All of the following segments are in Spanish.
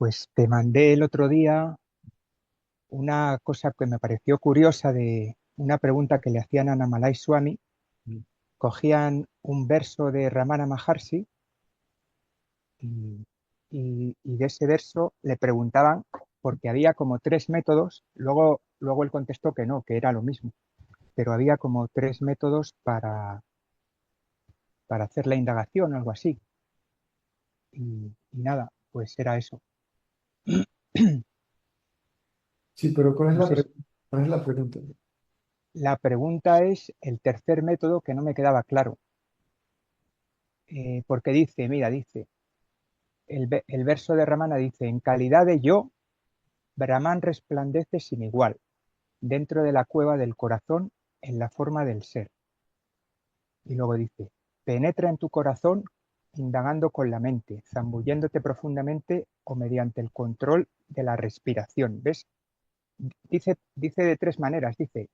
Pues te mandé el otro día una cosa que me pareció curiosa de una pregunta que le hacían a Namalai Swami. Cogían un verso de Ramana Maharshi y, y de ese verso le preguntaban porque había como tres métodos. Luego él contestó que no, que era lo mismo, pero había como tres métodos para hacer la indagación o algo así. Y nada, pues era eso. Sí, pero ¿cuál es No sé, cuál es la pregunta? la pregunta es el tercer método que no me quedaba claro. Porque dice, mira, dice, el verso de Ramana dice, en calidad de yo, Brahman resplandece sin igual, dentro de la cueva del corazón, en la forma del ser. Y luego dice, penetra en tu corazón indagando con la mente, zambulléndote profundamente o mediante el control de la respiración. ¿Ves? Dice de tres maneras, dice,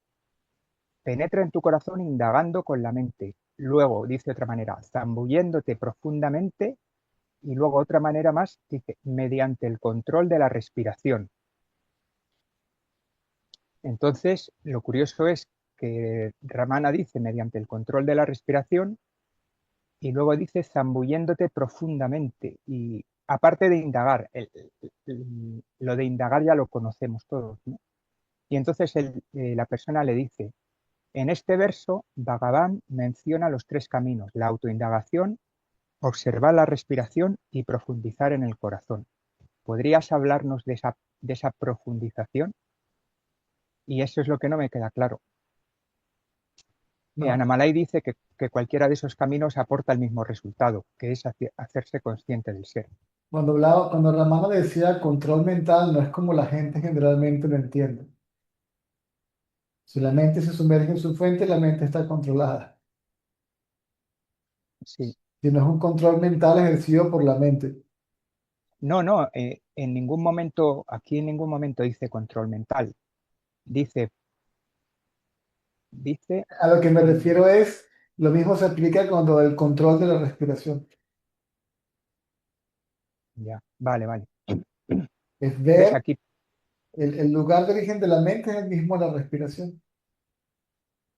penetra en tu corazón indagando con la mente. Luego dice otra manera, zambulléndote profundamente. Y luego otra manera más dice, mediante el control de la respiración. Entonces, lo curioso es que Ramana dice mediante el control de la respiración y luego dice zambulléndote profundamente. Y aparte de indagar, lo de indagar ya lo conocemos todos, ¿no? Y entonces la persona le dice, en este verso, Bhagavan menciona los tres caminos, la autoindagación, observar la respiración y profundizar en el corazón. ¿Podrías hablarnos de esa profundización? Y eso es lo que no me queda claro. No, Anamalai dice que cualquiera de esos caminos aporta el mismo resultado, que es hacerse consciente del ser. cuando Ramana decía control mental, no es como la gente generalmente lo entiende. Si la mente se sumerge en su fuente, la mente está controlada. Sí. Si no es un control mental ejercido por la mente. No, no, en ningún momento, aquí en ningún momento dice control mental. Dice, dice, A lo que me mm, refiero es, lo mismo se aplica cuando el control de la respiración. ya, vale, vale. Es ¿Ves? ver Aquí, el lugar de origen de la mente es el mismo de la respiración.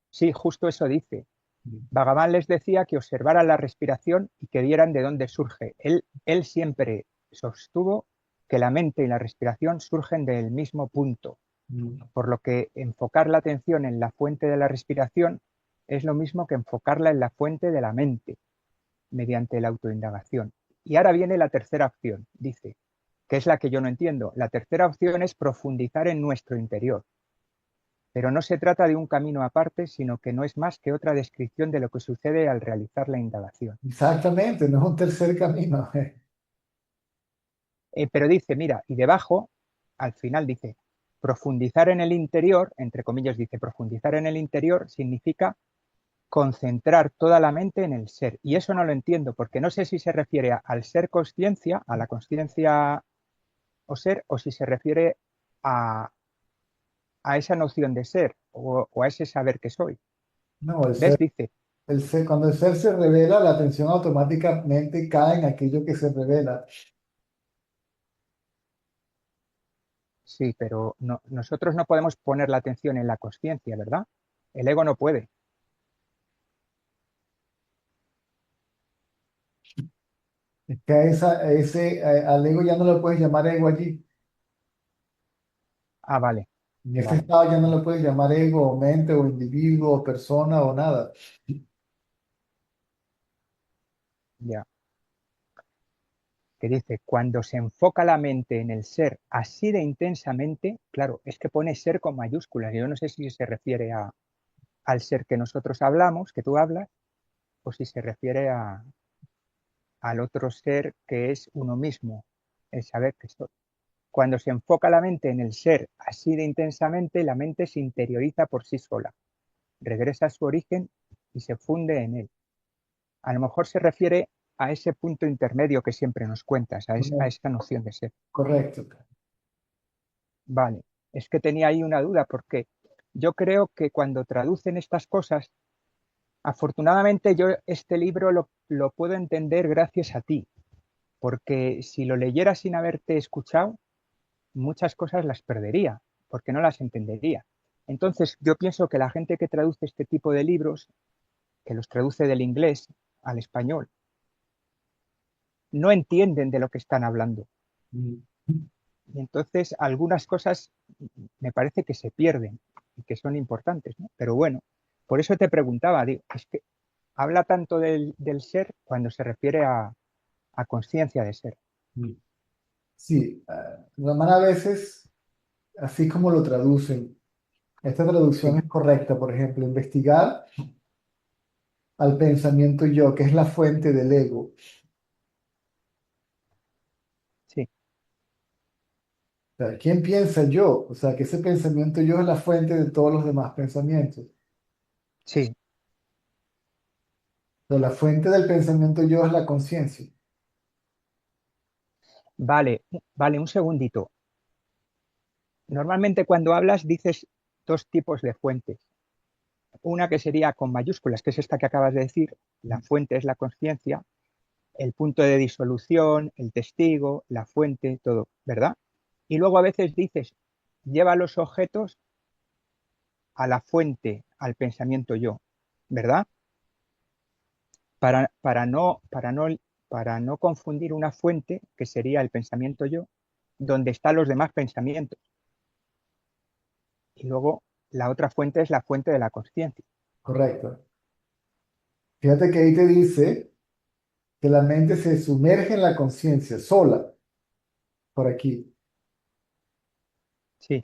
sí, justo eso dice. Bhagavan les decía que observaran la respiración y que vieran de dónde surge. Él siempre sostuvo que la mente y la respiración surgen del mismo punto, Mm. por lo que enfocar la atención en la fuente de la respiración es lo mismo que enfocarla en la fuente de la mente, mediante la autoindagación. Y ahora viene la tercera opción, dice, que es la que yo no entiendo. La tercera opción es profundizar en nuestro interior, pero no se trata de un camino aparte, sino que no es más que otra descripción de lo que sucede al realizar la indagación. Exactamente, no es un tercer camino. Pero dice, mira, y debajo, al final dice, profundizar en el interior, entre comillas dice, profundizar en el interior significa concentrar toda la mente en el ser. Y eso no lo entiendo, porque no sé si se refiere al ser conciencia, a la conciencia o ser, o si se refiere a, a esa noción de ser o a ese saber que soy. No, ¿Ves? Dice, cuando el ser se revela, la atención automáticamente cae en aquello que se revela. sí, pero nosotros no podemos poner la atención en la conciencia, ¿verdad? El ego no puede. Es que al ego ya no lo puedes llamar ego allí. Ah, vale, En ese vale, estado ya no lo puedes llamar ego, o mente, o individuo, o persona, o nada. ya. Que dice, cuando se enfoca la mente en el ser así de intensamente, claro, es que pone ser con mayúsculas. Yo no sé si se refiere al ser que nosotros hablamos, que tú hablas, o si se refiere al otro ser que es uno mismo, el saber que soy. Cuando se enfoca la mente en el ser así de intensamente, la mente se interioriza por sí sola, regresa a su origen y se funde en él. A lo mejor se refiere a ese punto intermedio que siempre nos cuentas, a Correcto. esa noción de ser. Correcto. Vale, es que tenía ahí una duda porque yo creo que cuando traducen estas cosas, afortunadamente yo este libro lo puedo entender gracias a ti, porque si lo leyera sin haberte escuchado, muchas cosas las perdería, porque no las entendería. Entonces, yo pienso que la gente que traduce este tipo de libros, que los traduce del inglés al español, no entienden de lo que están hablando. Mm. Y entonces algunas cosas me parece que se pierden y que son importantes, ¿no? Pero bueno, por eso te preguntaba, digo, es que habla tanto del ser cuando se refiere a conciencia de ser. Mm. Sí, Ramán a veces, así como lo traducen, esta traducción Sí, es correcta, por ejemplo, investigar al pensamiento yo, que es la fuente del ego. sí, O sea, ¿quién piensa yo? O sea, que ese pensamiento yo es la fuente de todos los demás pensamientos. sí. Pero la fuente del pensamiento yo es la conciencia. Vale, vale, un segundito. Normalmente cuando hablas dices dos tipos de fuentes. Una que sería con mayúsculas, que es esta que acabas de decir, la fuente es la conciencia, el punto de disolución, el testigo, la fuente, todo, ¿verdad? Y luego a veces dices, lleva los objetos a la fuente, al pensamiento yo, ¿verdad? Para, para no confundir una fuente, que sería el pensamiento yo, donde están los demás pensamientos. Y luego la otra fuente es la fuente de la conciencia. Correcto. Fíjate que ahí te dice que la mente se sumerge en la conciencia sola, por aquí. Sí,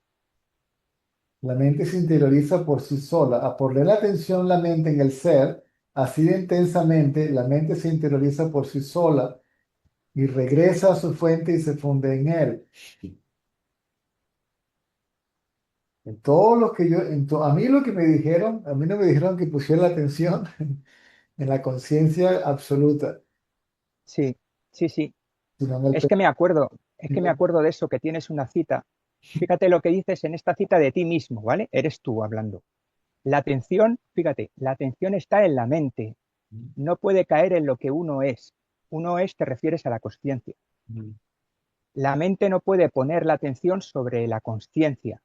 La mente se interioriza por sí sola. A poner la atención la mente en el ser, así de intensamente, la mente se interioriza por sí sola y regresa a su fuente y se funde en él. En todos los que yo, a mí lo que me dijeron, a mí no me dijeron que pusiera la atención en la conciencia absoluta, sí, sí, sí. sino en el Es que me acuerdo, es que me pensamiento. acuerdo de eso, que tienes una cita. Fíjate lo que dices en esta cita de ti mismo, ¿vale? Eres tú hablando. La atención, fíjate, la atención está en la mente, no puede caer en lo que uno es. Uno es, te refieres a la consciencia. La mente no puede poner la atención sobre la consciencia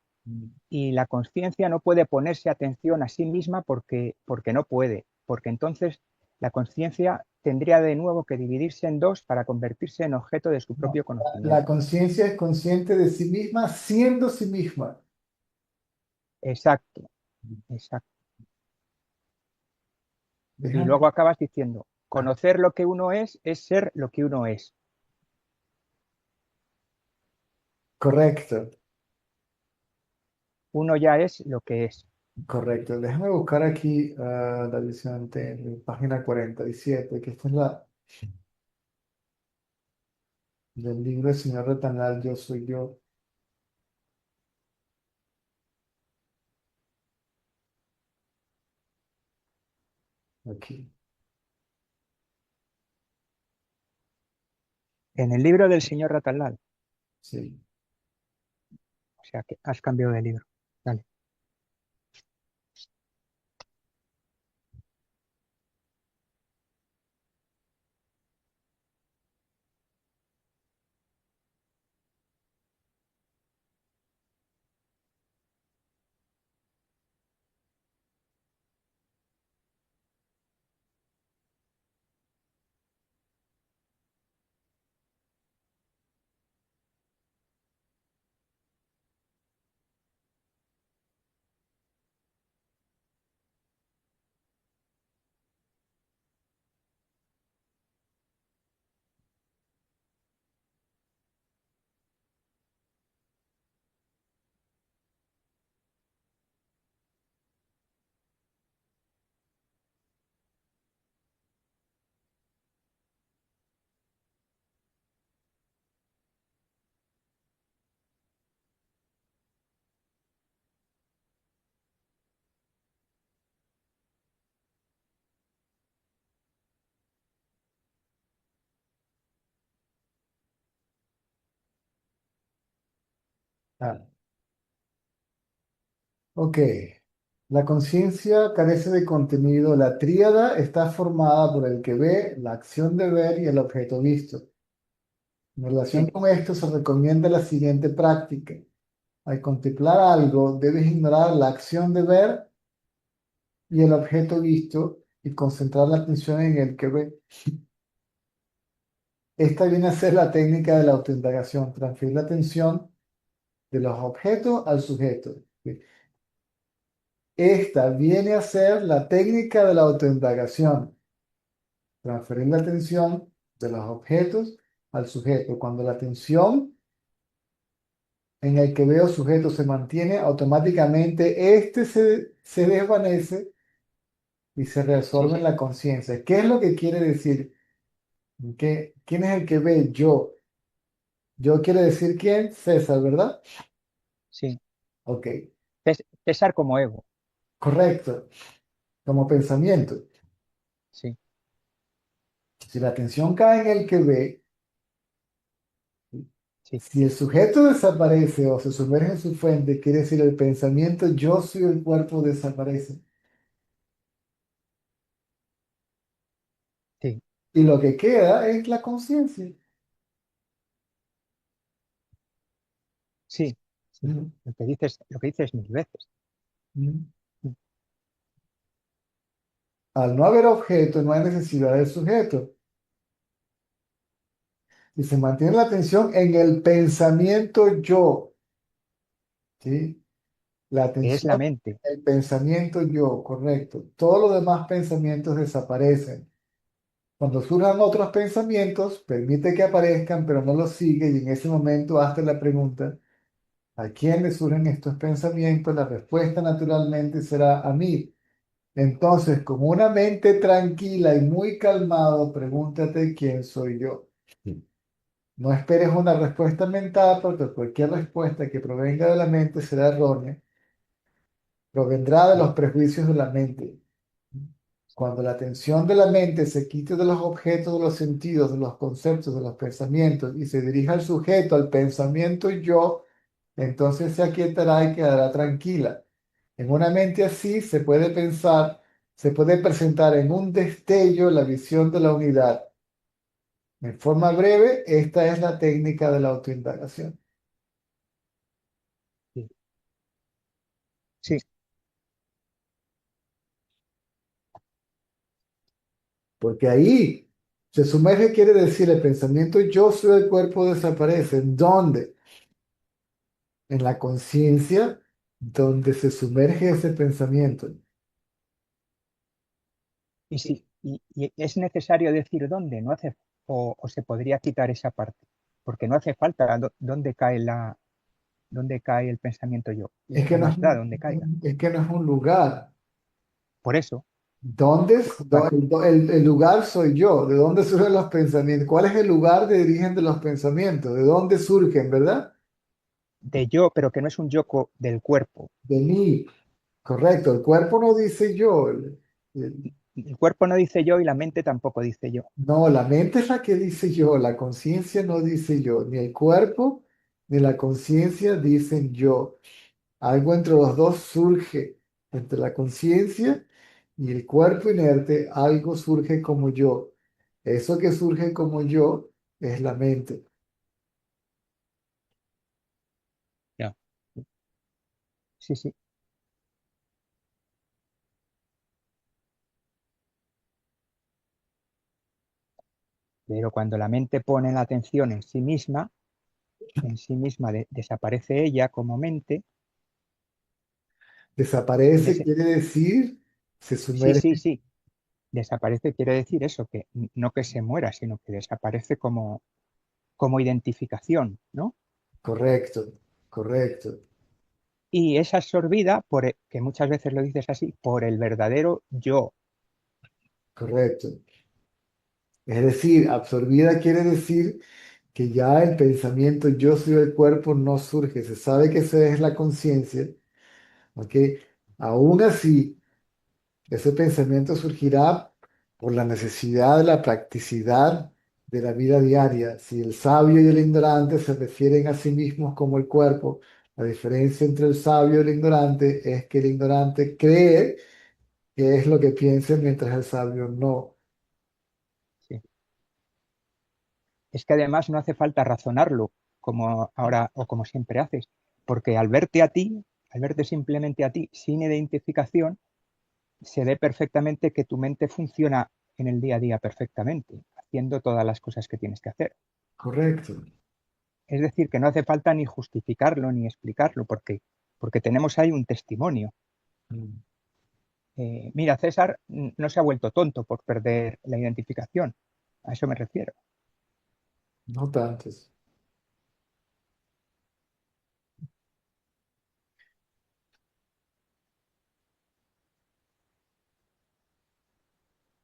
y la consciencia no puede ponerse atención a sí misma porque no puede, porque entonces la consciencia tendría de nuevo que dividirse en dos para convertirse en objeto de su No, propio la conocimiento. conciencia es consciente de sí misma siendo sí misma. Exacto, exacto. Y Déjame. luego acabas diciendo, Ah, conocer lo que uno es ser lo que uno es. correcto, Uno ya es lo que es. correcto. Déjame buscar aquí la visión página 47, que esta es la del libro del señor Retanal, Yo soy yo. Aquí, En el libro del señor Ratalal, sí. o sea que has cambiado de libro. Vale. Ah, ok. La conciencia carece de contenido. La tríada está formada por el que ve, la acción de ver y el objeto visto. En relación sí, con esto, se recomienda la siguiente práctica. Al contemplar algo, debes ignorar la acción de ver y el objeto visto y concentrar la atención en el que ve. Esta viene a ser la técnica de la autoindagación, transferir la atención de los objetos al sujeto. Esta viene a ser la técnica de la autoindagación, transferir la atención de los objetos al sujeto. Cuando la atención en el que veo sujeto se mantiene, automáticamente este se desvanece y se reabsorbe sí, en la conciencia. ¿Qué es lo que quiere decir? ¿Quién es el que ve? Yo. Yo quiere decir quién? César, ¿verdad? sí. Ok, César como ego. correcto. Como pensamiento. Sí, Si la atención cae en el que ve, sí, si el sujeto desaparece o se sumerge en su fuente, quiere decir el pensamiento yo soy el cuerpo desaparece. sí, Y lo que queda es la conciencia. sí, sí. Ujú, Lo que dices mil veces. ujú. Mm, Al no haber objeto, no hay necesidad del sujeto. Y se mantiene la atención en el pensamiento yo, ¿sí? La que es atención la mente. en el pensamiento yo, correcto. Todos los demás pensamientos desaparecen. Cuando surjan otros pensamientos, permite que aparezcan, pero no los sigue y en ese momento hazte la pregunta, ¿a quién le surgen estos pensamientos? La respuesta naturalmente será a mí. Entonces, con una mente tranquila y muy calmado, pregúntate quién soy yo. Sí. No esperes una respuesta mental porque cualquier respuesta que provenga de la mente será errónea, provendrá de Sí, los prejuicios de la mente. sí, Cuando la atención de la mente se quite de los objetos, de los sentidos, de los conceptos, de los pensamientos y se dirija al sujeto, al pensamiento yo, entonces se aquietará y quedará tranquila. En una mente así se puede pensar, se puede presentar en un destello la visión de la unidad. En forma breve, esta es la técnica de la autoindagación. sí, sí, Porque ahí se sumerge, quiere decir, el pensamiento yo soy el cuerpo desaparece. ¿En dónde? En la conciencia donde se sumerge ese pensamiento. y sí, y es necesario decir dónde, no hace, o se podría quitar esa parte, porque no hace falta dónde cae el pensamiento yo, y Es que qué no es más da dónde caiga. es que no es un lugar. Por eso, ¿Dónde cu- cua- el lugar soy yo? ¿De dónde surgen los pensamientos? ¿Cuál es el lugar de origen de los pensamientos? ¿De dónde surgen, verdad? de yo, pero que no es un yo del cuerpo. De mí. Correcto. El cuerpo no dice yo. El- El cuerpo no dice yo y la mente tampoco dice yo. no, la mente es la que dice yo. La conciencia no dice yo. Ni el cuerpo ni la conciencia dicen yo. Algo entre los dos surge. Entre la conciencia y el cuerpo inerte, algo surge como yo. Eso que surge como yo es la mente. Ya. Sí, sí. Pero cuando la mente pone la atención en sí misma desaparece ella como mente. En Desaparece ese, quiere decir, se sí, sí, sumerge. sí. Desaparece quiere decir eso, que no que se muera, sino que desaparece como identificación, ¿no? Correcto, correcto, Y es absorbida que muchas veces lo dices así, por el verdadero yo. correcto. Es decir, absorbida quiere decir que ya el pensamiento yo soy el cuerpo no surge. Se sabe que esa es la conciencia, ¿ok? Aún así, ese pensamiento surgirá por la necesidad de la practicidad de la vida diaria. Si el sabio y el ignorante se refieren a sí mismos como el cuerpo, la diferencia entre el sabio y el ignorante es que el ignorante cree que es lo que piensa mientras el sabio no. Sí, Es que además no hace falta razonarlo como ahora o como siempre haces, porque al verte a ti, al verte simplemente a ti sin identificación, se ve perfectamente que tu mente funciona en el día a día perfectamente, haciendo todas las cosas que tienes que hacer. Correcto. Es decir, que no hace falta ni justificarlo ni explicarlo, porque tenemos ahí un testimonio. Mm. Mira, César no se ha vuelto tonto por perder la identificación. A eso me refiero. No tantos.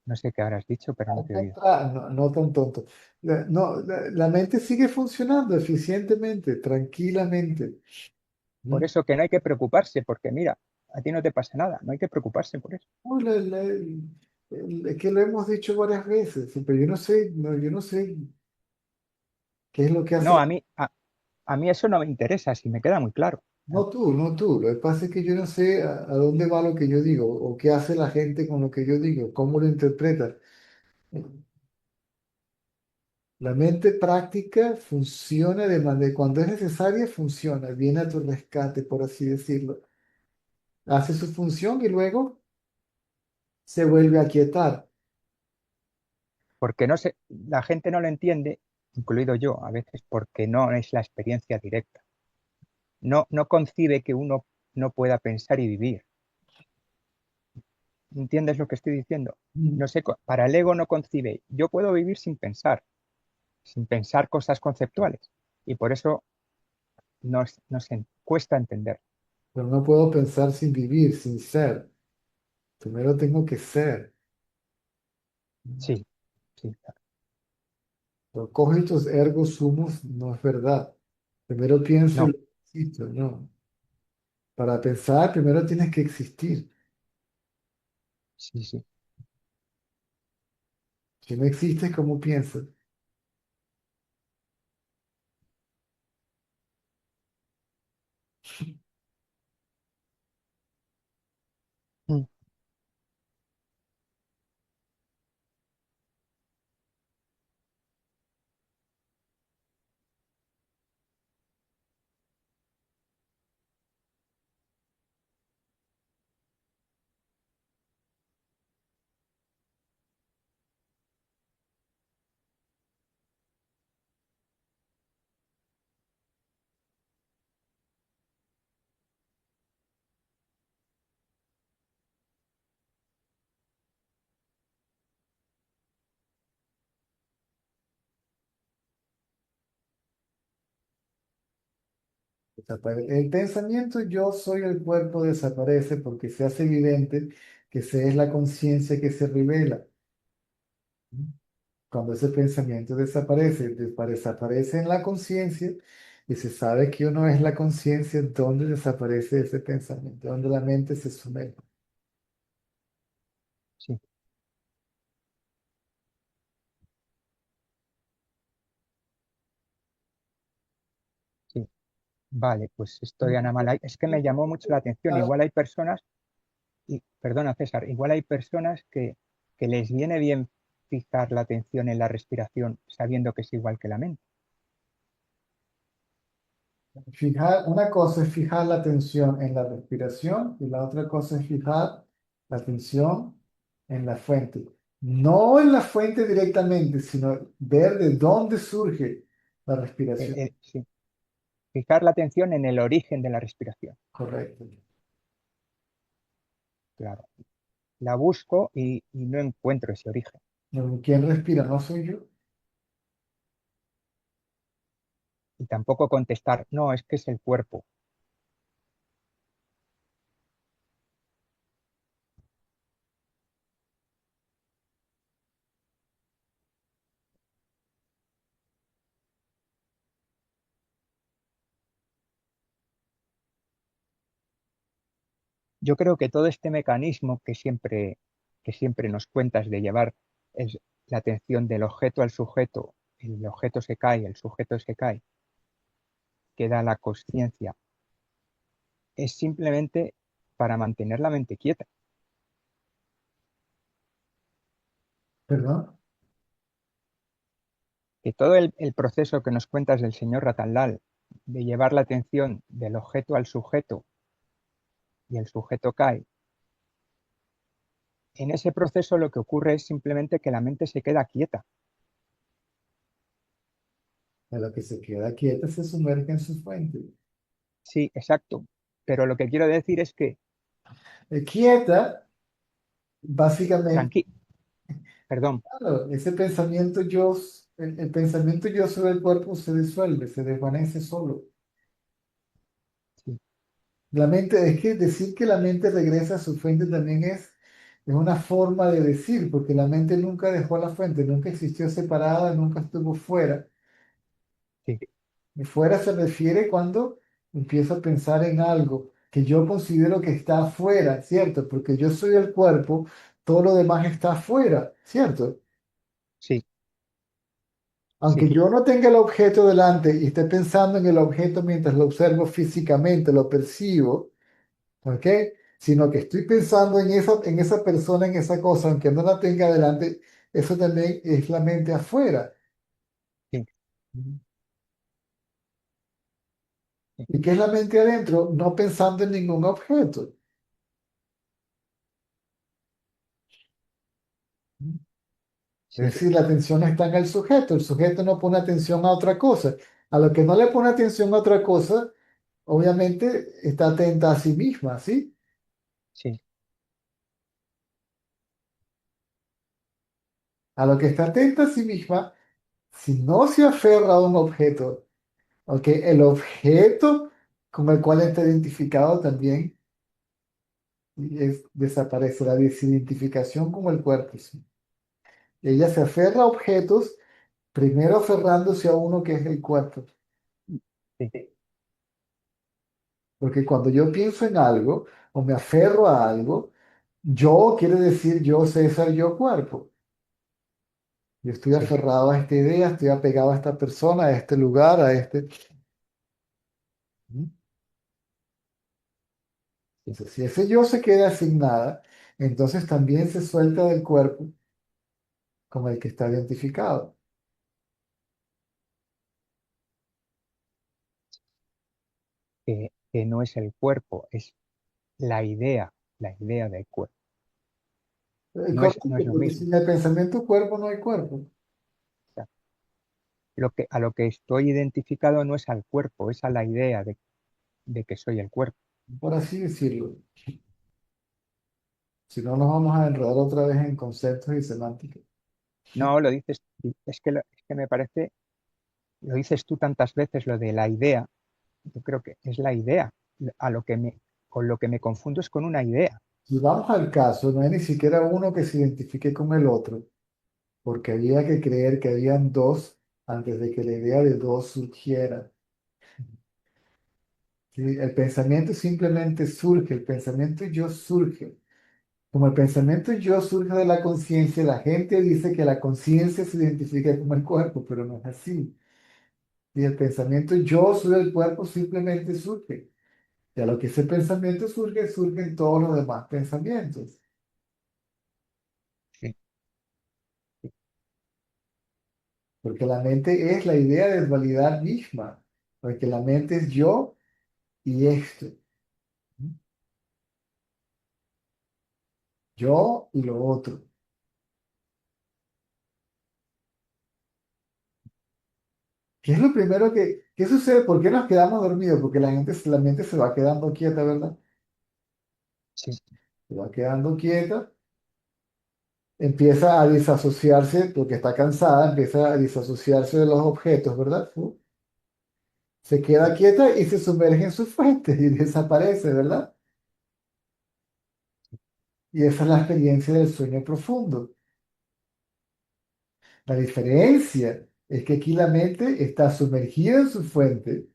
No sé qué habrás dicho, pero no te he oído. No, no tan tonto. La mente sigue funcionando eficientemente, tranquilamente. Por ¿Mm? eso que no hay que preocuparse, porque mira, a ti no te pasa nada, no hay que preocuparse por eso. No, es que lo hemos dicho varias veces, sí, pero yo no sé, yo no sé qué es lo que hace No, la... a mí eso no me interesa, si me queda muy claro. No tú. Lo que pasa es que yo no sé a dónde va lo que yo digo o qué hace la gente con lo que yo digo, cómo lo interpreta. La mente práctica funciona de manera, cuando es necesaria, funciona, viene a tu rescate, por así decirlo. Hace su función y luego se vuelve a quietar. Porque no sé, la gente no lo entiende, incluido yo a veces, porque no es la experiencia directa. No concibe que uno no pueda pensar y vivir. ¿Entiendes lo que estoy diciendo? Mm. No sé, para el ego no concibe. Yo puedo vivir sin pensar cosas conceptuales. Y por eso nos cuesta entender. Pero no puedo pensar sin vivir, sin ser. Primero tengo que ser. Sí, sí, claro. Pero cogitos ergo sumus no es verdad. Primero pienso y No, luego existo, no. Para pensar, primero tienes que existir. sí, sí. Si no existes, ¿cómo piensas? Mm. El pensamiento yo soy el cuerpo desaparece porque se hace evidente que se es la conciencia que se revela. Cuando ese pensamiento desaparece, desaparece en la conciencia y se sabe que uno es la conciencia, ¿dónde desaparece ese pensamiento? Donde la mente se sumerge. Sí, sí. Vale, pues esto de Ana Malay es que me llamó mucho la atención. Igual hay personas, y perdona César, igual hay personas que les viene bien fijar la atención en la respiración sabiendo que es igual que la mente. Una cosa es fijar la atención en la respiración y la otra cosa es fijar la atención en la fuente. No en la fuente directamente, sino ver de dónde surge la respiración. Sí, fijar la atención en el origen de la respiración. Correcto. Claro. La busco y no encuentro ese origen. No, ¿quién respira? No soy yo. Y tampoco contestar, no, es que es el cuerpo. Yo creo que todo este mecanismo que siempre nos cuentas de llevar la atención del objeto al sujeto, el objeto se cae, el sujeto se cae, queda la conciencia, es simplemente para mantener la mente quieta. ¿Perdón? que todo el proceso que nos cuentas del señor Ratalal, de llevar la atención del objeto al sujeto y el sujeto cae, en ese proceso lo que ocurre es simplemente que la mente se queda quieta. A lo que se queda quieta se sumerge en su fuente. Sí, exacto. Pero lo que quiero decir es que, Quieta, básicamente, tranqui, perdón, claro, ese pensamiento yo, el pensamiento yo sobre el cuerpo se disuelve, se desvanece solo. sí, La mente, es que decir que la mente regresa a su fuente también es una forma de decir, porque la mente nunca dejó la fuente, nunca existió separada, nunca estuvo fuera. sí, Y fuera se refiere cuando empiezo a pensar en algo que yo considero que está afuera, ¿cierto? Porque yo soy el cuerpo, todo lo demás está afuera, ¿cierto? sí, Aunque sí, yo no tenga el objeto delante y esté pensando en el objeto mientras lo observo físicamente, lo percibo, ¿ok? Sino que estoy pensando en esa persona, en esa cosa, aunque no la tenga delante, eso también es la mente afuera. sí, ¿Y qué es la mente adentro? No pensando en ningún objeto. Es sí, decir, la atención está en el sujeto no pone atención a otra cosa. A lo que no le pone atención a otra cosa, obviamente está atenta a sí misma, ¿sí? sí, A lo que está atenta a sí misma, si no se aferra a un objeto, ¿ok? El objeto con el cual está identificado también desaparece la desidentificación con el cuerpo, ¿sí? Ella se aferra a objetos, primero aferrándose a uno que es el cuerpo. sí, Porque cuando yo pienso en algo o me aferro a algo, yo quiere decir yo, César, yo cuerpo. Yo estoy sí, aferrado a esta idea, estoy apegado a esta persona, a este lugar, a este. sí. Entonces, si ese yo se queda sin nada, entonces también se suelta del cuerpo con el que está identificado. Que no es el cuerpo, es la idea del cuerpo. No Correcto, es lo porque mismo. sin el pensamiento cuerpo no hay cuerpo. O sea, a lo que estoy identificado no es al cuerpo, es a la idea de que soy el cuerpo. Por así decirlo. Si no, nos vamos a enredar otra vez en conceptos y semántica. No, lo dices, es que me parece, lo dices tú tantas veces, lo de la idea. Yo creo que es la idea. A lo que me, con lo que me confundo es con una idea. Si vamos al caso, no hay ni siquiera uno que se identifique con el otro, porque había que creer que habían dos antes de que la idea de dos surgiera. ¿Sí? El pensamiento simplemente surge, el pensamiento yo surge. Como el pensamiento yo surge de la conciencia, la gente dice que la conciencia se identifica con el cuerpo, pero no es así. Y el pensamiento yo soy el cuerpo simplemente surge. Y a lo que ese pensamiento surge, surgen todos los demás pensamientos. Sí, sí, Porque la mente es la idea de dualidad misma. Porque la mente es yo y esto. Yo y lo otro. ¿Qué es lo primero qué sucede? ¿Por qué nos quedamos dormidos? Porque la mente se va quedando quieta, ¿verdad? sí, Se va quedando quieta, empieza a disasociarse, porque está cansada, empieza a disasociarse de los objetos, ¿verdad? Se queda sí, quieta y se sumerge en su fuente y desaparece, ¿verdad? Y esa es la experiencia del sueño profundo. La diferencia es que aquí la mente está sumergida en su fuente,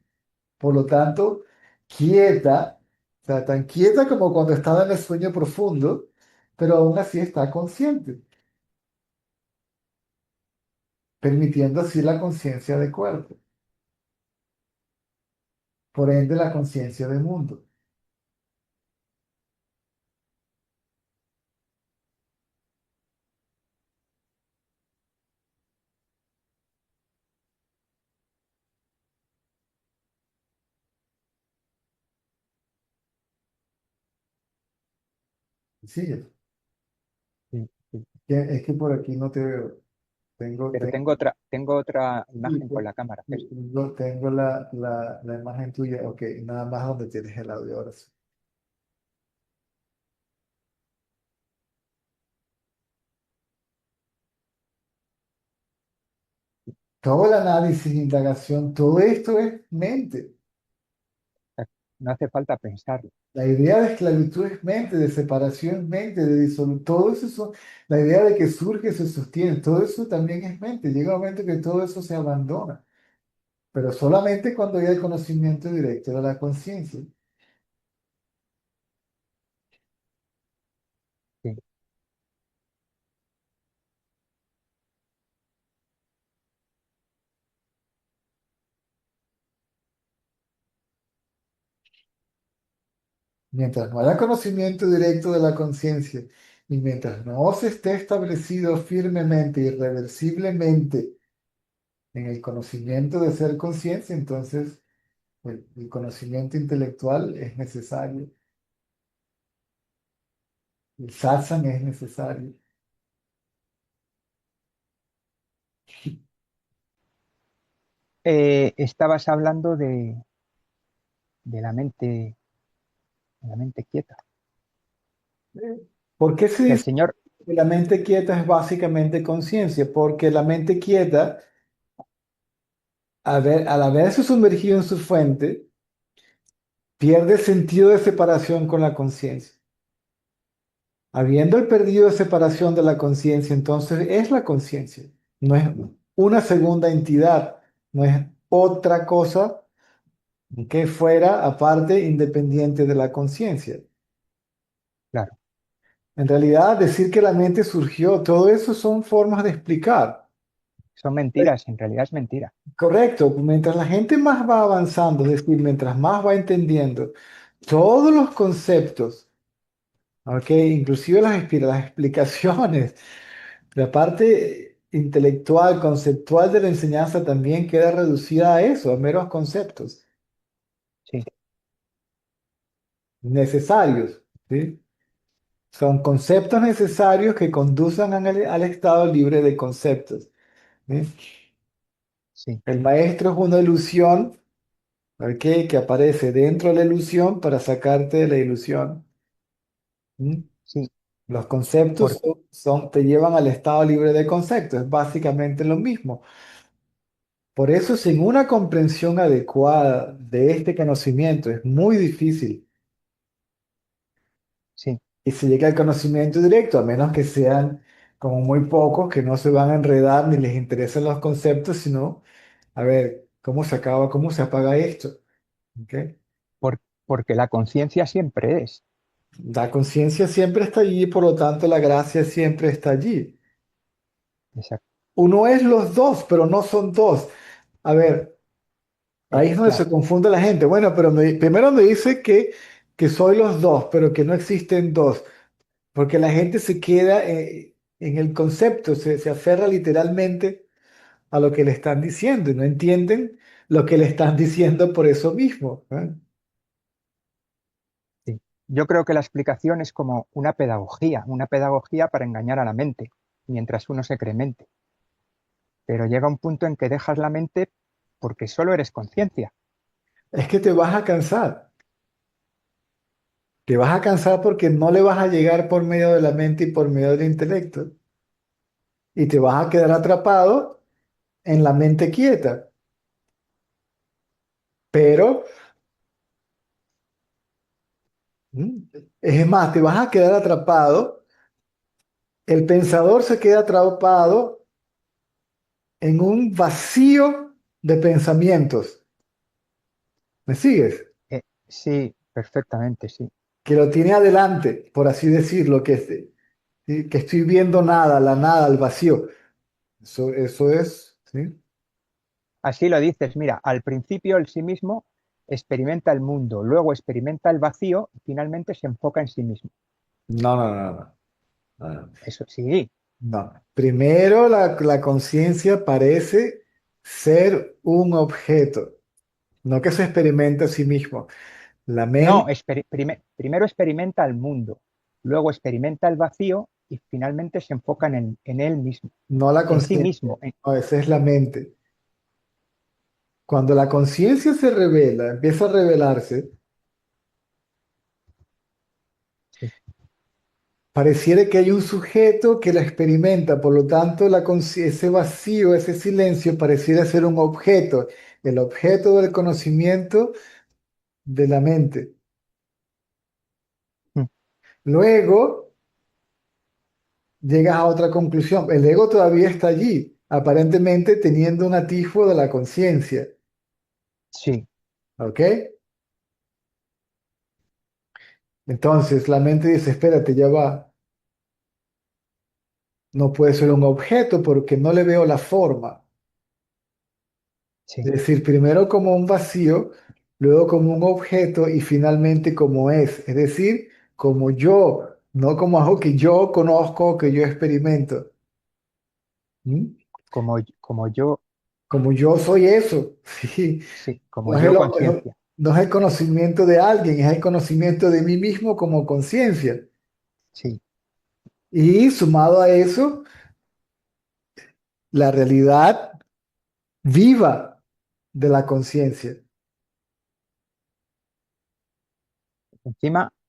por lo tanto, quieta, o sea, tan quieta como cuando estaba en el sueño profundo, pero aún así está consciente, permitiendo así la conciencia de cuerpo, por ende la conciencia de mundo. Sí, Sí, sí. es que por aquí no te veo. Tengo, Pero tengo, tengo otra sí, imagen con la cámara, Jesús. tengo la imagen tuya. Ok, nada más donde tienes el audio ahora sí. Todo el análisis, indagación, todo esto es mente. No hace falta pensarlo. La idea de esclavitud es mente, de separación es mente, de disolución, todo eso la idea de que surge, se sostiene, todo eso también es mente. Llega un momento que todo eso se abandona, pero solamente cuando hay el conocimiento directo de la conciencia. Sí. Mientras no haya conocimiento directo de la conciencia y mientras no se esté establecido firmemente, irreversiblemente en el conocimiento de ser conciencia, entonces el conocimiento intelectual es necesario, el satsang es necesario. Estabas hablando de la mente quieta. ¿Por qué se Que el dice Señor, que la mente quieta es básicamente conciencia? Porque la mente quieta, al haberse sumergido en su fuente, pierde sentido de separación con la conciencia. Habiendo el perdido de separación de la conciencia, entonces es la conciencia. No es una segunda entidad, no es otra cosa que fuera aparte independiente de la conciencia. claro, En realidad, decir que la mente surgió, todo eso son formas de explicar. son mentiras, en realidad es mentira. Correcto, mientras la gente más va avanzando, es decir, mientras más va entendiendo todos los conceptos, ¿ok? Inclusive las explicaciones, la parte intelectual, conceptual de la enseñanza también queda reducida a eso, a meros conceptos Sí, necesarios, ¿sí? Son conceptos necesarios que conducen al estado libre de conceptos, ¿sí? sí, El maestro es una ilusión, ¿ok? Que aparece dentro de la ilusión para sacarte de la ilusión. ¿Mm? sí. Los conceptos Por, te llevan al estado libre de conceptos, es básicamente lo mismo. Por eso, sin una comprensión adecuada de este conocimiento, es muy difícil sí, y se llega al conocimiento directo, a menos que sean como muy pocos que no se van a enredar ni les interesan los conceptos, sino, a ver, ¿cómo se acaba, cómo se apaga esto? ¿Ok? porque la conciencia siempre es. La conciencia siempre está allí, por lo tanto, la gracia siempre está allí. Exacto, Uno es los dos, pero no son dos. A ver, ahí es donde se claro, confunde la gente. Bueno, pero primero me dice que soy los dos, pero que no existen dos, porque la gente se queda en el concepto, se aferra literalmente a lo que le están diciendo y no entienden lo que le están diciendo por eso mismo. ¿Eh? sí. Yo creo que la explicación es como una pedagogía para engañar a la mente, mientras uno se cree mente. Pero llega un punto en que dejas la mente porque solo eres conciencia. Es que te vas a cansar. Te vas a cansar porque no le vas a llegar por medio de la mente y por medio del intelecto. Y te vas a quedar atrapado en la mente quieta. Pero, ¿mm? Es más, te vas a quedar atrapado. El pensador se queda atrapado en un vacío de pensamientos. ¿Me sigues? Sí, perfectamente, sí. Que lo tiene adelante, por así decirlo, ¿sí? Que estoy viendo nada, la nada, el vacío. Eso es, ¿sí? Así lo dices, mira, al principio el sí mismo experimenta el mundo, luego experimenta el vacío y finalmente se enfoca en sí mismo. No, no, no, no. No. Eso sí, No. Primero la conciencia parece ser un objeto, no que se experimente a sí mismo. La no, mente, primero experimenta el mundo. luego experimenta el vacío y finalmente se enfoca en él mismo, No la en sí conciencia, mismo. no, esa es la mente. Cuando la conciencia se revela, empieza a revelarse, Sí, pareciera que hay un sujeto que la experimenta, por lo tanto, ese vacío, ese silencio, pareciera ser un objeto, el objeto del conocimiento de la mente. mm, Luego llegas a otra conclusión. El ego todavía está allí, aparentemente teniendo un atisbo de la conciencia. sí, ¿Ok? Entonces la mente dice, espérate, ya va. No puede ser un objeto porque no le veo la forma. Es sí, decir, primero como un vacío, luego como un objeto y finalmente como es. Es decir, como yo, no como algo que yo conozco, que yo experimento. ¿Mm? como yo, Como yo soy eso. Sí. sí, como No es yo conciencia. no es el conocimiento de alguien, es el conocimiento de mí mismo como conciencia. Sí, Y sumado a eso, la realidad viva de la conciencia.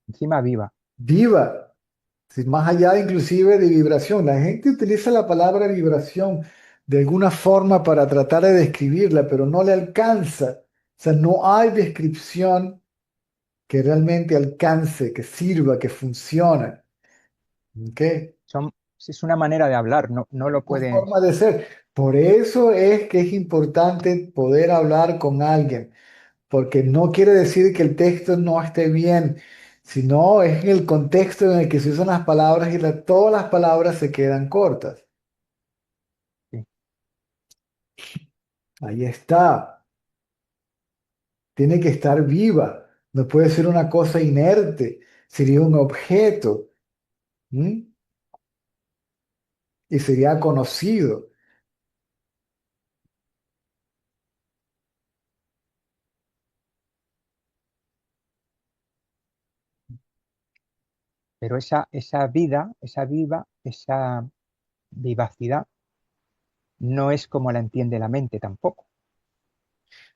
encima viva. Viva. Sí, más allá inclusive de vibración. La gente utiliza la palabra vibración de alguna forma para tratar de describirla, pero no le alcanza. O sea, no hay descripción que realmente alcance, que sirva, que funcione. ¿Ok? Es una manera de hablar, no, no lo Una puedes. forma de ser. Por eso es que es importante poder hablar con alguien, porque no quiere decir que el texto no esté bien, sino es en el contexto en el que se usan las palabras y todas las palabras se quedan cortas. Sí, Ahí está. Tiene que estar viva. No puede ser una cosa inerte. Sería un objeto. ¿M? Y sería conocido. pero esa vida, esa vivacidad no es como la entiende la mente tampoco.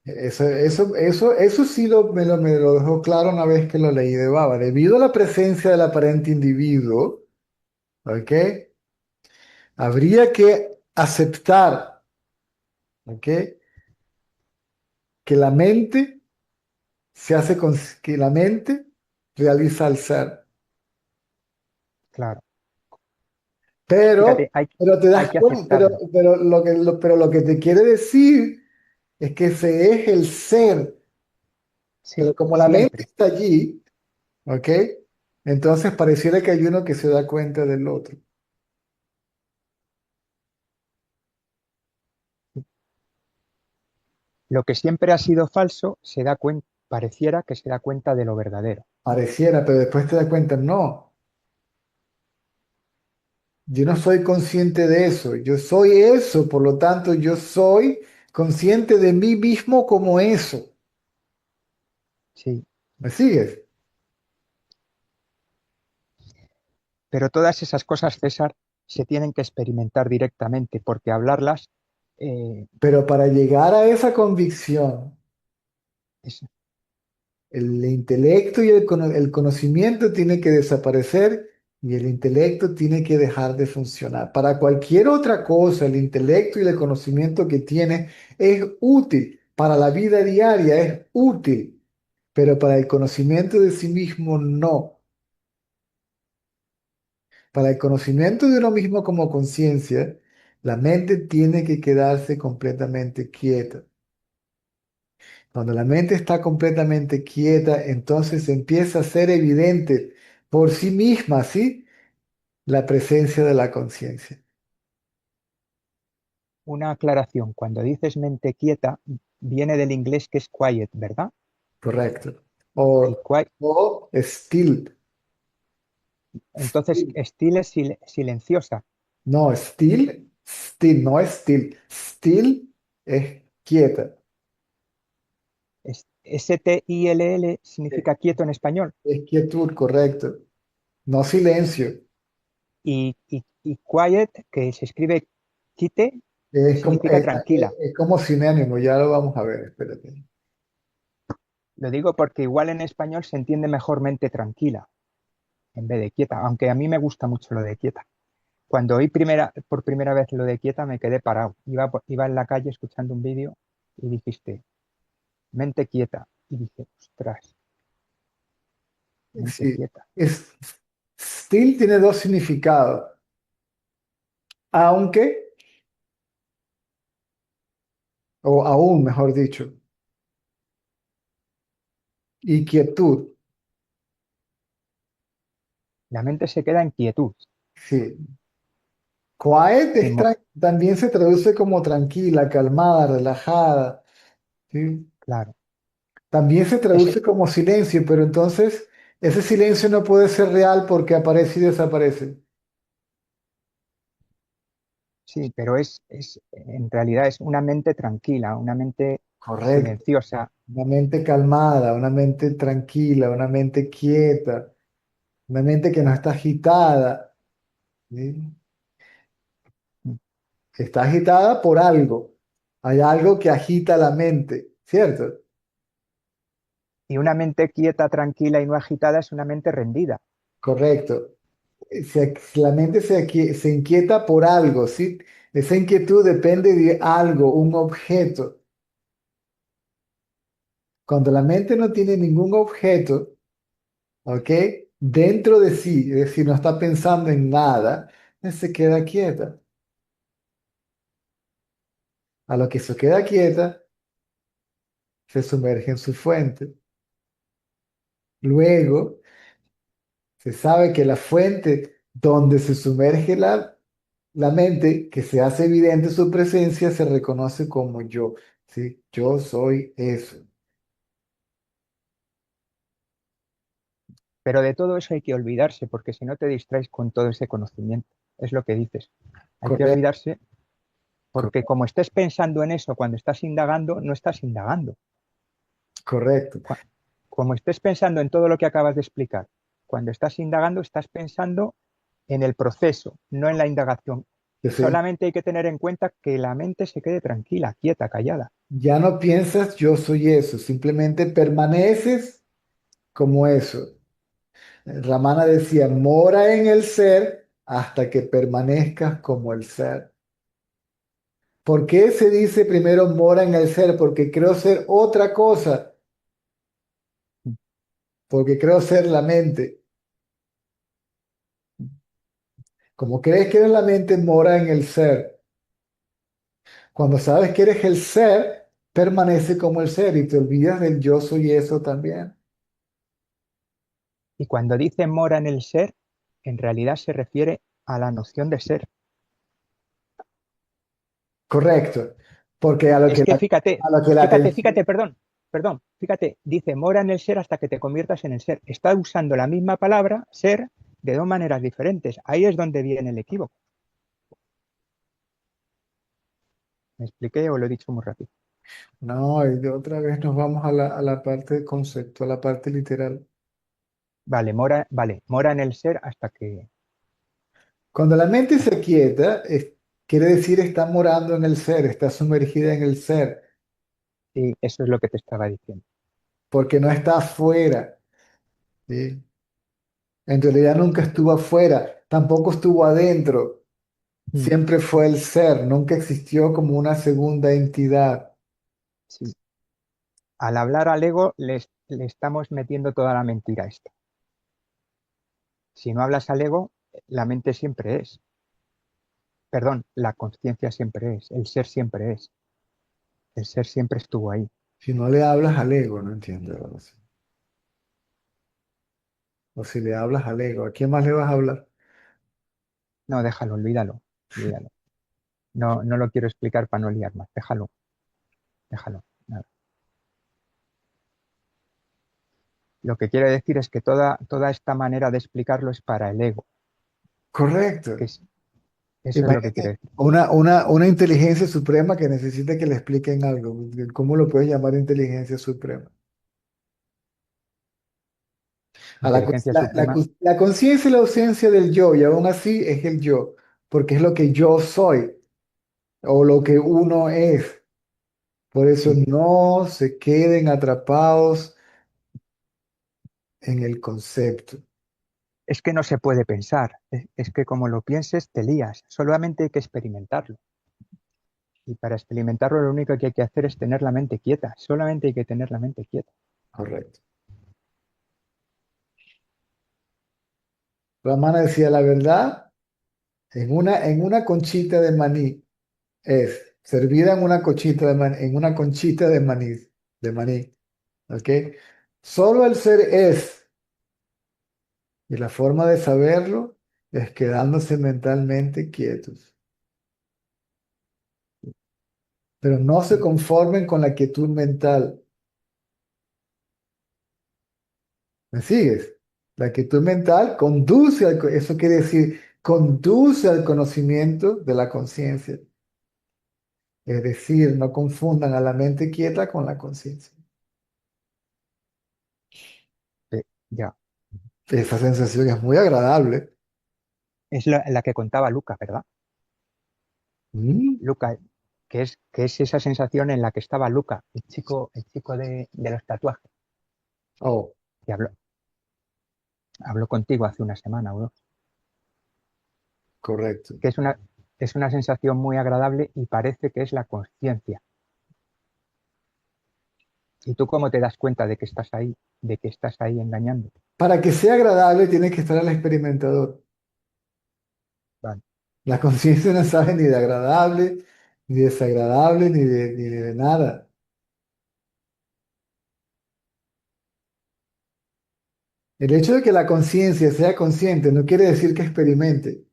Eso sí me lo dejó claro una vez que lo leí de Baba. Debido a la presencia del aparente individuo, ¿ok? Habría que aceptar, ¿ok? Que la mente que la mente realiza el ser. Claro. Pero, Fíjate, hay, pero te hay das que cuenta, aceptarlo. pero lo que te quiere decir es que ese es el ser. Sí, Pero como la mente siempre. está allí, ¿ok? Entonces pareciera que hay uno que se da cuenta del otro. Lo que siempre ha sido falso pareciera que se da cuenta de lo verdadero. Pareciera, pero después te das cuenta, no, yo no soy consciente de eso, yo soy eso, por lo tanto yo soy consciente de mí mismo como eso. Sí, ¿Me sigues? pero todas esas cosas, César, se tienen que experimentar directamente, porque hablarlas eh, Pero para llegar a esa convicción, es, el intelecto y el conocimiento tiene que desaparecer y el intelecto tiene que dejar de funcionar. Para cualquier otra cosa, el intelecto y el conocimiento que tiene es útil. Para la vida diaria es útil, pero para el conocimiento de sí mismo no. Para el conocimiento de uno mismo como conciencia, la mente tiene que quedarse completamente quieta. Cuando la mente está completamente quieta, entonces empieza a ser evidente por sí misma, ¿sí? La presencia de la conciencia. una aclaración. Cuando dices mente quieta, viene del inglés que es quiet, ¿verdad? Correcto. El quiet, O still. entonces, Still. still es silenciosa. No, still, no es still. Still es quieta. STILL Es significa quieto en español. es quietud, correcto. no silencio. Y quiet, que se escribe quite, Es como, significa tranquila. es como sinónimo, ya lo vamos a ver, espérate. Lo digo porque igual en español se entiende mejormente tranquila en vez de quieta, aunque a mí me gusta mucho lo de quieta. Cuando oí por primera vez lo de quieta me quedé parado. Iba en la calle escuchando un vídeo y dijiste, mente quieta. Y dije, ostras, mente Sí, quieta. es, still tiene dos significados, aunque, o aún, mejor dicho, y quietud. La mente se queda en quietud. Sí. Quiet Emo- también se traduce como tranquila, calmada, relajada. ¿Sí? claro. También se Es, traduce como silencio, pero entonces ese silencio no puede ser real porque aparece y desaparece. sí, pero en realidad es una mente tranquila, una mente Correcto. silenciosa. Una mente calmada, una mente tranquila, una mente quieta, una mente que no está agitada. ¿Sí? Está agitada por algo. Hay algo que agita la mente, ¿cierto? Y una mente quieta, tranquila y no agitada es una mente rendida. Correcto. La mente se inquieta por algo, ¿sí? Esa inquietud depende de algo, un objeto. Cuando la mente no tiene ningún objeto, ¿ok? Dentro de sí, es decir, no está pensando en nada, se queda quieta. A lo que se queda quieta, se sumerge en su fuente. Luego, se sabe que la fuente donde se sumerge la mente, que se hace evidente su presencia, se reconoce como yo, ¿sí? Yo soy eso. Pero de todo eso hay que olvidarse, porque si no te distraes con todo ese conocimiento. Es lo que dices. Hay que Correcto, olvidarse, porque como estés pensando en eso cuando estás indagando, no estás indagando. correcto. Cua- Como estés pensando en todo lo que acabas de explicar, cuando estás indagando, estás pensando en el proceso, no en la indagación. Que se- Solamente hay que tener en cuenta que la mente se quede tranquila, quieta, callada. ya no piensas yo soy eso, simplemente permaneces como eso. Ramana decía, mora en el ser hasta que permanezcas como el ser. ¿Por qué se dice primero mora en el ser? Porque creo ser otra cosa, porque creo ser la mente. Como crees que eres la mente, mora en el ser. Cuando sabes que eres el ser, permanece como el ser y te olvidas del yo soy eso también. Y cuando dice mora en el ser, en realidad se refiere a la noción de ser. Correcto. Porque a lo Es que que fíjate, a lo que la fíjate, atención, perdón, fíjate, dice mora en el ser hasta que te conviertas en el ser. Está usando la misma palabra, ser, de dos maneras diferentes. Ahí es donde viene el equívoco. ¿Me expliqué o lo he dicho muy rápido? no, y de otra vez nos vamos a la parte de concepto, a la parte literal. Vale, mora en el ser hasta que. Cuando la mente hasta- se quieta, quiere decir está morando en el ser, está sumergida en el ser, sí, eso es lo que te estaba diciendo. porque no está afuera, ¿sí? En realidad nunca estuvo afuera, tampoco estuvo adentro, Mm, siempre fue el ser, nunca existió como una segunda entidad. sí. Al hablar al ego le estamos metiendo toda la mentira a esto. Si no hablas al ego, la mente siempre es. Perdón, la conciencia siempre es. El ser siempre es. El ser siempre estuvo ahí. Si no le hablas al ego, no entiendo. O si le hablas al ego, ¿a quién más le vas a hablar? No, déjalo, olvídalo, olvídalo. No, no lo quiero explicar para no liar más. Déjalo, déjalo. Nada. Lo que quiero decir es que toda esta manera de explicarlo es para el ego. Correcto. Que eso es lo que quiero Imagínate decir. una inteligencia suprema que necesita que le expliquen algo. ¿Cómo lo puedes llamar inteligencia suprema? A la, inteligencia suprema, la conciencia y la ausencia del yo, y aún así es el yo, porque es lo que yo soy o lo que uno es. Por eso sí. no se queden atrapados en el concepto. Es que no se puede pensar, es que como lo pienses te lías, solamente hay que experimentarlo. Y para experimentarlo lo único que hay que hacer es tener la mente quieta, solamente hay que tener la mente quieta. Correcto. Ramana decía, la verdad, en una conchita de maní es servida en una conchita de maní, en una conchita de maní, ¿ok? Solo el ser es, y la forma de saberlo es quedándose mentalmente quietos. Pero no se conformen con la quietud mental. ¿Me sigues? La quietud mental conduce eso quiere decir, conduce al conocimiento de la conciencia. Es decir, no confundan a la mente quieta con la conciencia. Sí, ya. Esa sensación es muy agradable. Es la que contaba Luca, ¿verdad? Mm. Luca, que es esa sensación en la que estaba Luca, el chico de los tatuajes, Oh, que habló contigo hace una semana o dos, correcto. que es una sensación muy agradable y parece que es la conciencia. ¿Y tú cómo te das cuenta de que estás ahí engañando? Para que sea agradable tiene que estar el experimentador. Vale, La conciencia no sabe ni de agradable, ni desagradable, ni de nada. El hecho de que la conciencia sea consciente no quiere decir que experimente,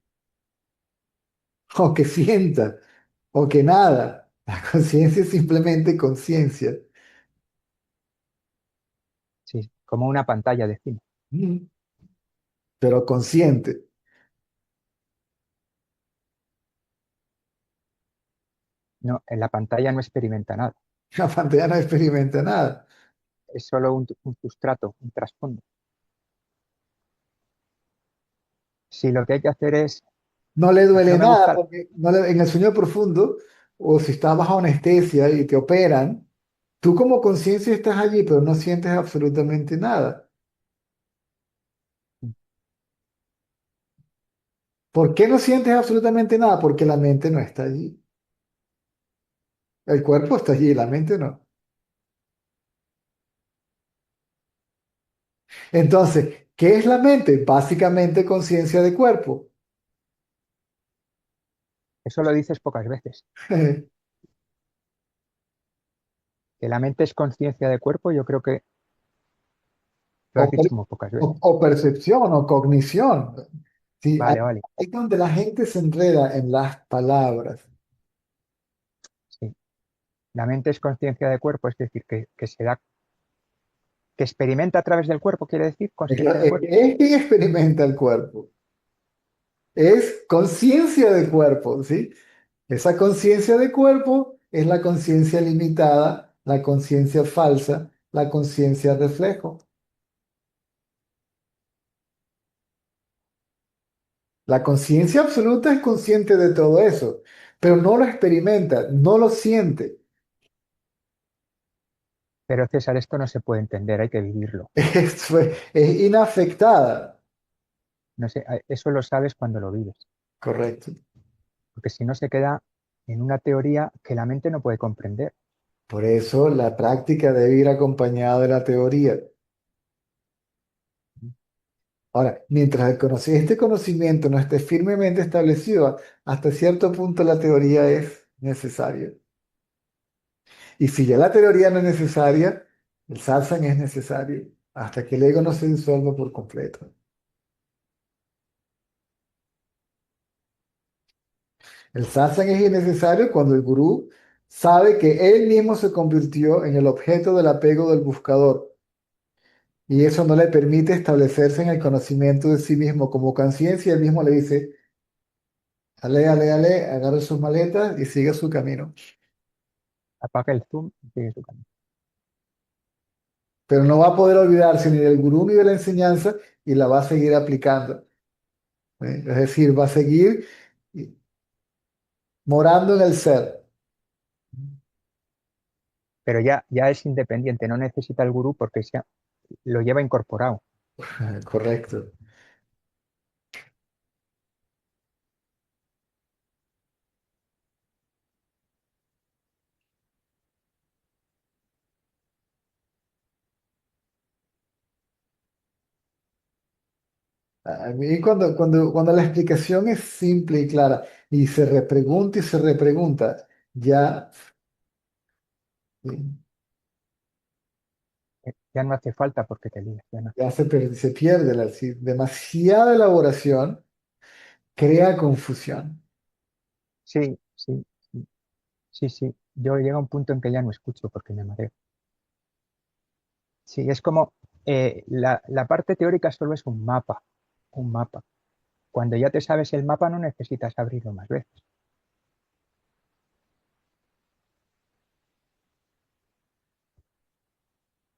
o que sienta, o que nada. La conciencia es simplemente conciencia. sí, como una pantalla de cine. Mm. Pero consciente. No, en la pantalla no experimenta nada, La pantalla no experimenta nada. es solo un sustrato, un trasfondo. Si lo que hay que hacer es, No le no duele me nada, gusta, porque en el sueño profundo, o si estás bajo anestesia y te operan, tú como conciencia estás allí, pero no sientes absolutamente nada. ¿Por qué no sientes absolutamente nada? Porque la mente no está allí. El cuerpo está allí, la mente no. Entonces, ¿qué es la mente? Básicamente conciencia de cuerpo. eso lo dices pocas veces. Que la mente es conciencia de cuerpo, yo creo que lo O, has dicho muy pocas veces. o percepción o cognición. Sí, Vale, vale, ahí es donde la gente se enreda en las palabras. sí. La mente es conciencia de cuerpo, es decir, que se da, que experimenta a través del cuerpo, quiere decir conciencia de cuerpo. Es quien experimenta el cuerpo. Es conciencia de cuerpo, ¿sí? Esa conciencia de cuerpo es la conciencia limitada, la conciencia falsa, la conciencia reflejo. La conciencia absoluta es consciente de todo eso, pero no lo experimenta, no lo siente. Pero César, esto no se puede entender, hay que vivirlo. Es inafectada. No sé, eso lo sabes cuando lo vives, Correcto. porque si no se queda en una teoría que la mente no puede comprender. Por eso la práctica debe ir acompañada de la teoría. Ahora, mientras este conocimiento no esté firmemente establecido, hasta cierto punto la teoría es necesaria. Y si ya la teoría no es necesaria, el satsang es necesario hasta que el ego no se disuelva por completo. El satsang es innecesario cuando el gurú sabe que él mismo se convirtió en el objeto del apego del buscador y eso no le permite establecerse en el conocimiento de sí mismo como conciencia. Él mismo le dice, ale, ale, ale, agarre sus maletas y siga su camino. Apaga el zoom y sigue su camino. pero no va a poder olvidarse ni del gurú ni de la enseñanza y la va a seguir aplicando. Es decir, va a seguir morando en el ser. pero ya es independiente, no necesita el gurú porque lo lleva incorporado. Correcto. A mí cuando la explicación es simple y clara y se repregunta y se repregunta, ya, Ya no hace falta porque te lías, ya no hace ya falta. se pierde si demasiada elaboración crea confusión. Sí, sí, sí, sí, sí. Yo llego a un punto en que ya no escucho porque me mareo. Sí, es como la parte teórica solo es un mapa, un mapa. Cuando ya te sabes el mapa no necesitas abrirlo más veces.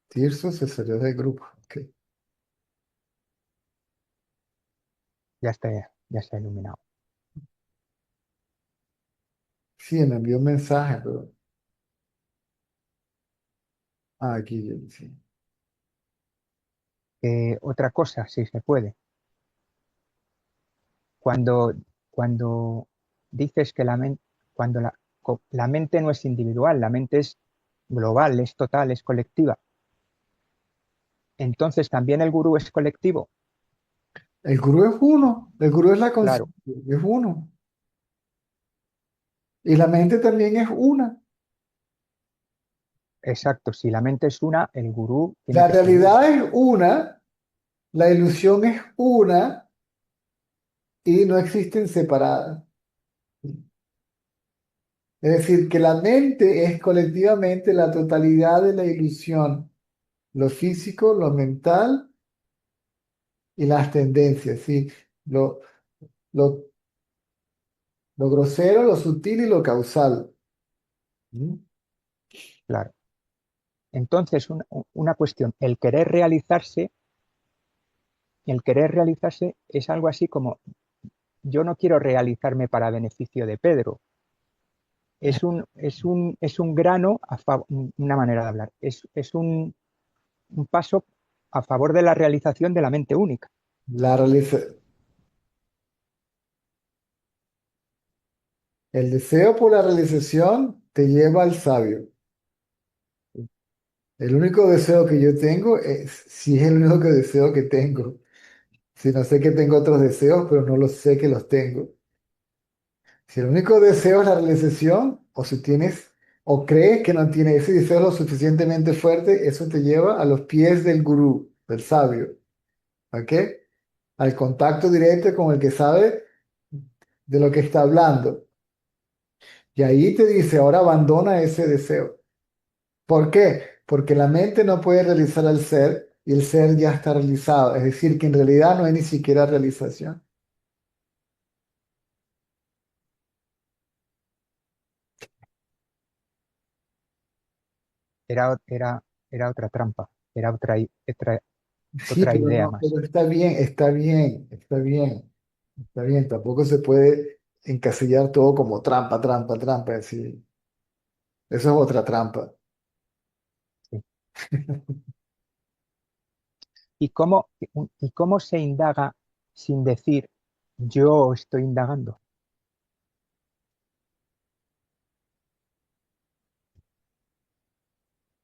Tirso se salió del grupo. Ok. Ya está iluminado. Sí, me envió un mensaje, pero... Ah, aquí, sí. Otra cosa, si se puede. Cuando, cuando dices que cuando la mente no es individual, la mente es global, es total, es colectiva, entonces también el gurú es colectivo. El gurú es uno, el gurú es la Claro, conciencia, es uno. Y la mente también es una. exacto. Si la mente es una, el gurú tiene La que ser uno. realidad es una, la ilusión es una y no existen separadas. Es decir, que la mente es colectivamente la totalidad de la ilusión, lo físico, lo mental y las tendencias, ¿sí? Lo, lo, lo grosero, lo sutil y lo causal. ¿Mm? Claro. Entonces, una cuestión, el querer realizarse es algo así como yo no quiero realizarme para beneficio de Pedro. Es un grano, una manera de hablar, un paso a favor de la realización de la mente única. La realiza- el deseo por la realización te lleva al sabio. El único deseo que yo tengo es, si es el único deseo que tengo. Si no sé que tengo otros deseos, pero no los sé que los tengo. Si el único deseo es la realización, o si tienes, o crees que no tienes ese deseo lo suficientemente fuerte, eso te lleva a los pies del gurú, del sabio, ¿ok? Al contacto directo con el que sabe de lo que está hablando. Y ahí te dice, ahora abandona ese deseo. ¿Por qué? Porque la mente no puede realizar al ser y el ser ya está realizado. Es decir, que en realidad no hay ni siquiera realización. Era otra trampa, era Sí, otra pero idea no, más. pero está bien, está bien, está bien, está bien. Tampoco se puede encasillar todo como trampa, trampa, trampa. Así. Eso es otra trampa. Sí. ¿Y cómo se indaga sin decir yo estoy indagando?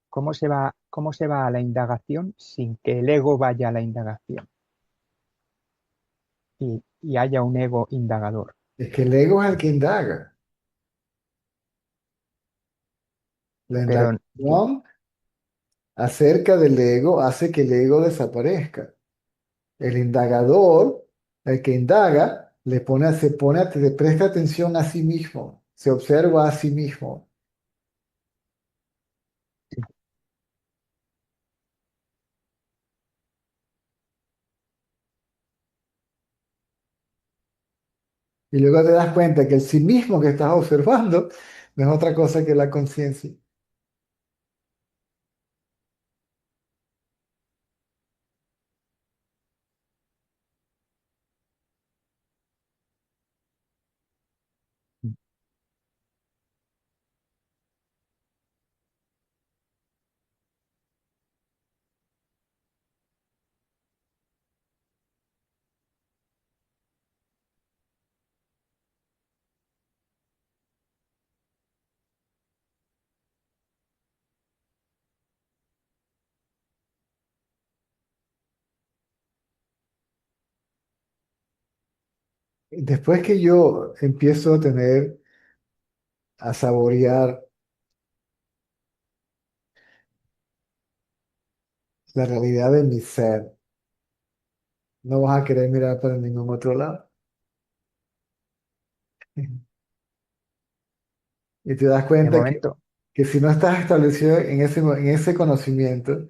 Cómo se va a la indagación sin que el ego vaya a la indagación y haya un ego indagador? Es que el ego es el que indaga. La Pero indagación acerca del ego hace que el ego desaparezca. El indagador, el que indaga, le presta atención a sí mismo, se observa a sí mismo. Y luego te das cuenta que el sí mismo que estás observando no es otra cosa que la conciencia. después que yo empiezo a tener, a saborear la realidad de mi ser, no vas a querer mirar para ningún otro lado. Y te das De cuenta momento, que si no estás establecido en ese conocimiento,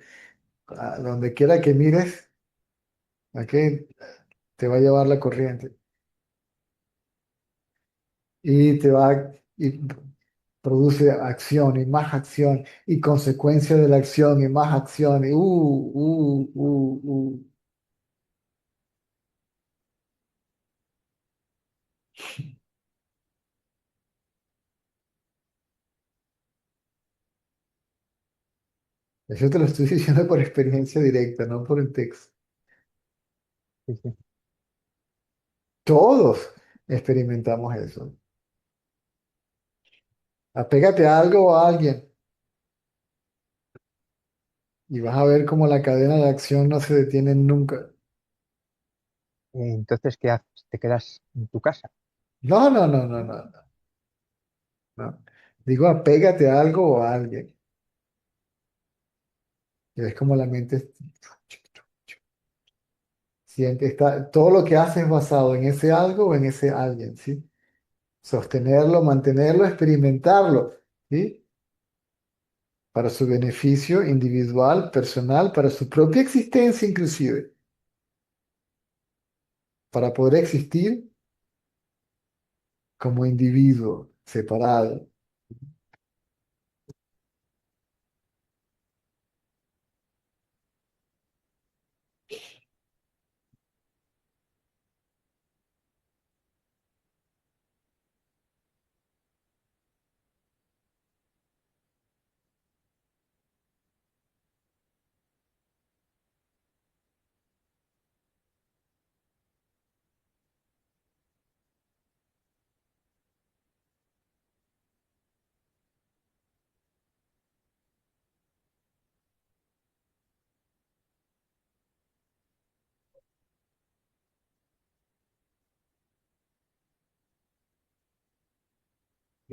a donde quiera que mires, aquí te va a llevar la corriente y y produce acción y más acción y consecuencia de la acción y más acción y Eso te lo estoy diciendo por experiencia directa, no por el texto. sí, sí. Todos experimentamos eso. Apégate a algo o a alguien y vas a ver cómo la cadena de acción no se detiene nunca. Entonces, ¿qué haces? ¿Te quedas en tu casa? No, no, no, no, no, no. Digo, apégate a algo o a alguien. Y ves como la mente siente, está, todo lo que hace es basado en ese algo o en ese alguien, ¿sí? Sostenerlo, mantenerlo, experimentarlo, ¿sí? Para su beneficio individual, personal, para su propia existencia inclusive, para poder existir como individuo separado.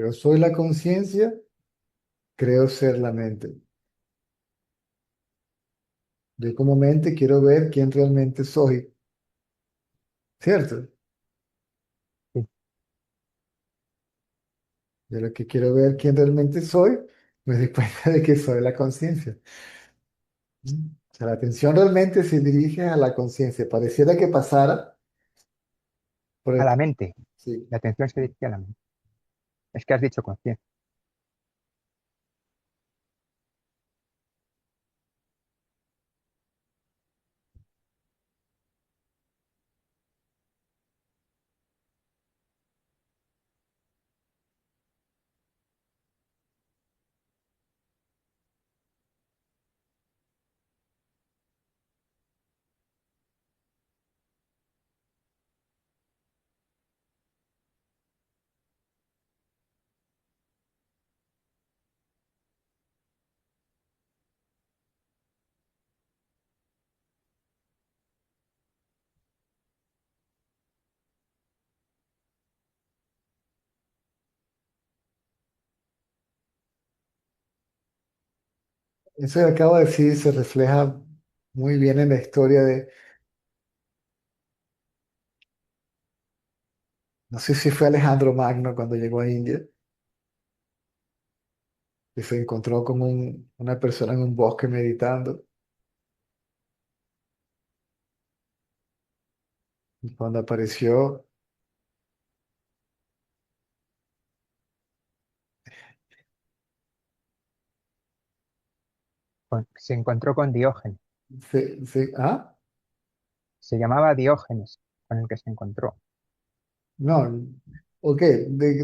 Yo soy la conciencia, creo ser la mente. Yo como mente quiero ver quién realmente soy, ¿cierto? Sí. Yo lo que quiero ver quién realmente soy, me doy cuenta de que soy la conciencia. O sea, la atención realmente se dirige a la conciencia. Pareciera que pasara por A el... la mente. Sí. La atención se dirige a la mente. Es que has dicho conciencia. Eso que acabo de decir se refleja muy bien en la historia de, no sé si fue Alejandro Magno cuando llegó a India, que se encontró con una persona en un bosque meditando. Y cuando apareció, Se encontró con Diógenes. ¿ah? Se llamaba Diógenes con el que se encontró. No, ok,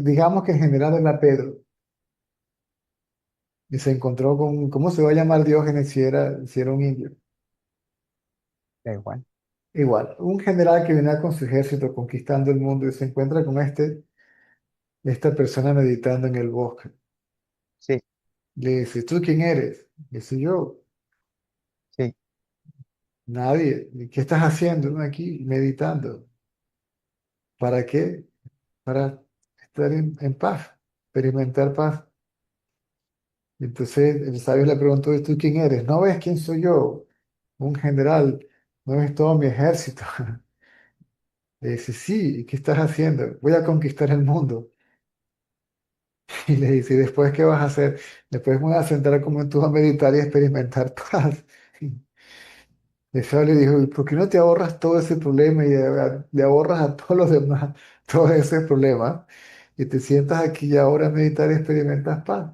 digamos que en general era Pedro. Y se encontró con, ¿cómo se va a llamar Diógenes si era un indio? Da igual. Igual, un general que venía con su ejército conquistando el mundo y se encuentra con esta persona meditando en el bosque. Sí, Le dice, ¿tú quién eres? Dice yo, sí. nadie. ¿Y qué estás haciendo? "No, aquí meditando. ¿Para qué? Para estar en paz, experimentar paz. Y entonces el sabio le preguntó, ¿y tú quién eres? ¿No ves quién soy yo? Un general, ¿no ves todo mi ejército? Le dice, sí, ¿y qué estás haciendo? Voy a conquistar el mundo. Y le dice, ¿y después qué vas a hacer? Después me voy a sentar como tú a meditar y experimentar paz. Y el sabio le dijo, ¿y por qué no te ahorras todo ese problema y le ahorras a todos los demás todo ese problema? Y te sientas aquí y ahora a meditar y experimentas paz.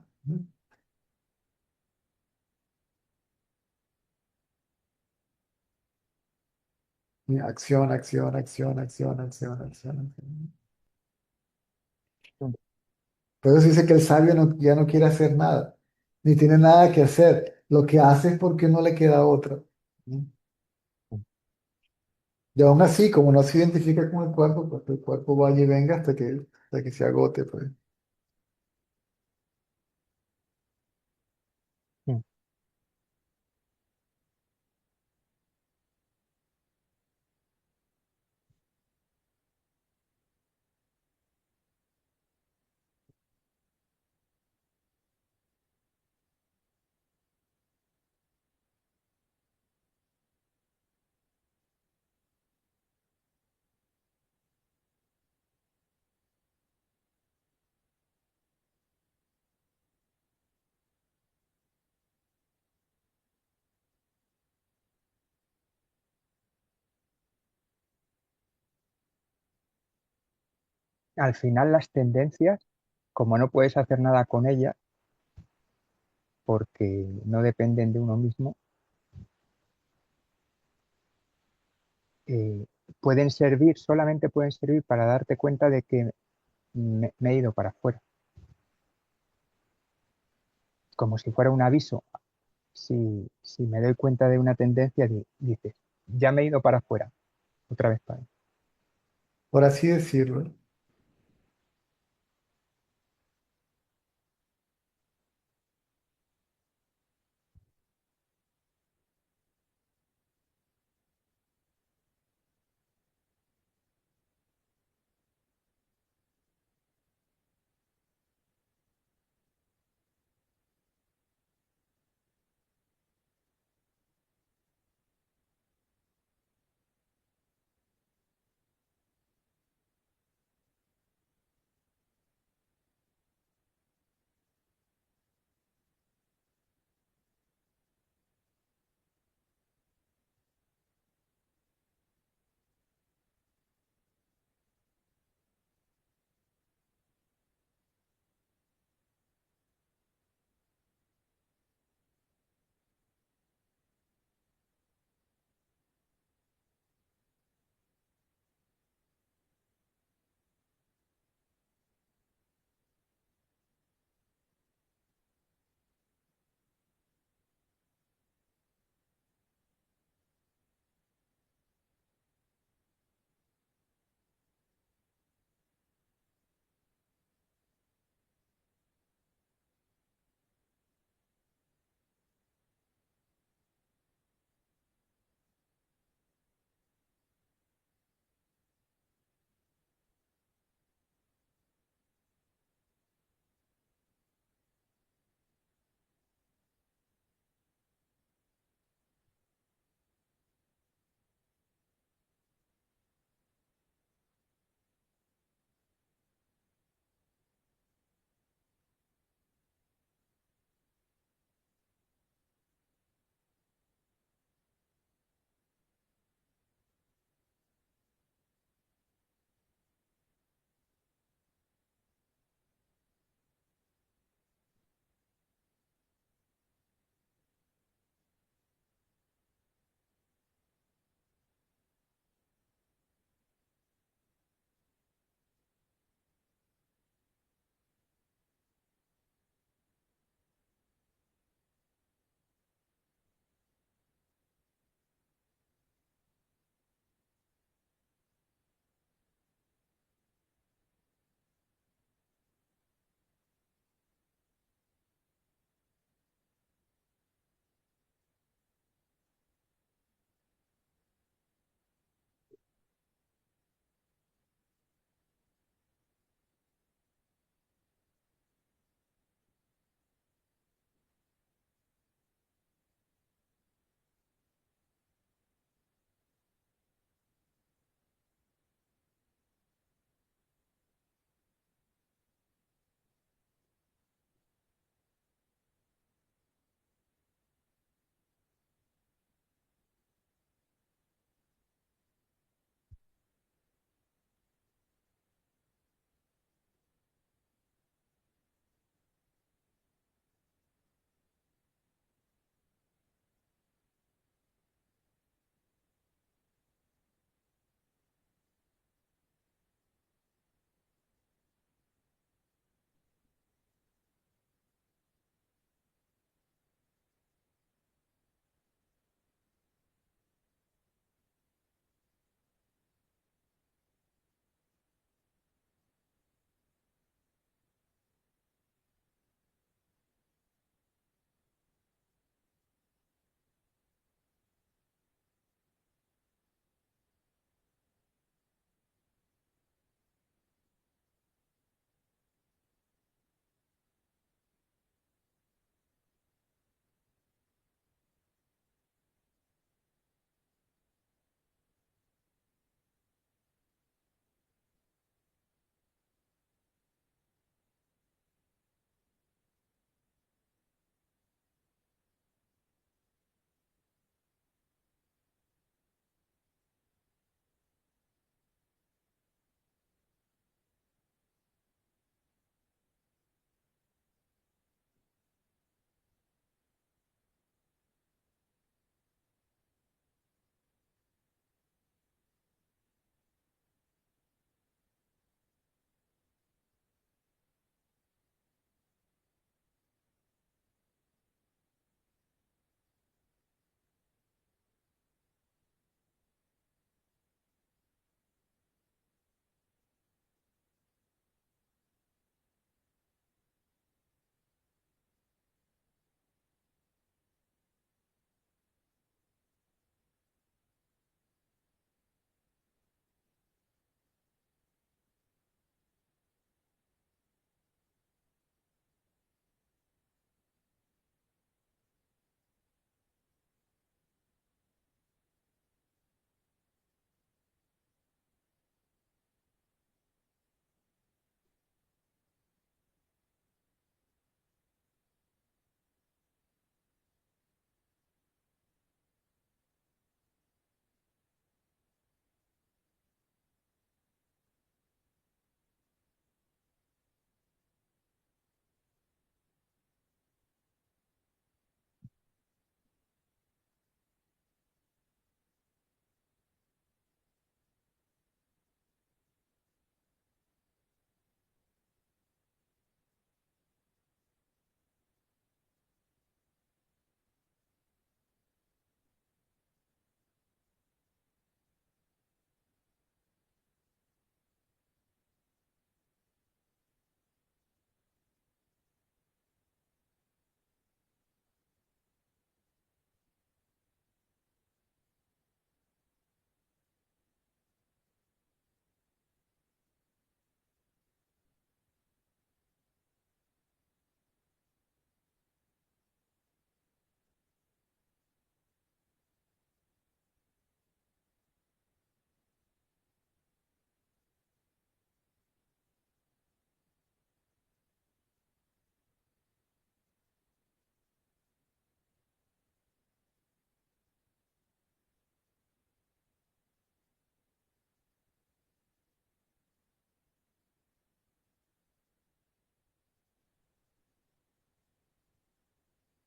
Y acción, acción, acción, acción, acción, acción, acción. Mm. Por eso dice que el sabio ya no quiere hacer nada, ni tiene nada que hacer. Lo que hace es porque no le queda otra. ¿No? Y aún así, como no se identifica con el cuerpo, pues el cuerpo vaya y venga hasta que se agote, pues. Mm. Al final las tendencias, como no puedes hacer nada con ellas porque no dependen de uno mismo, eh, pueden servir, solamente pueden servir para darte cuenta de que me he ido para afuera, como si fuera un aviso. Si me doy cuenta de una tendencia, dices, ya me he ido para afuera, otra vez para. Por así decirlo.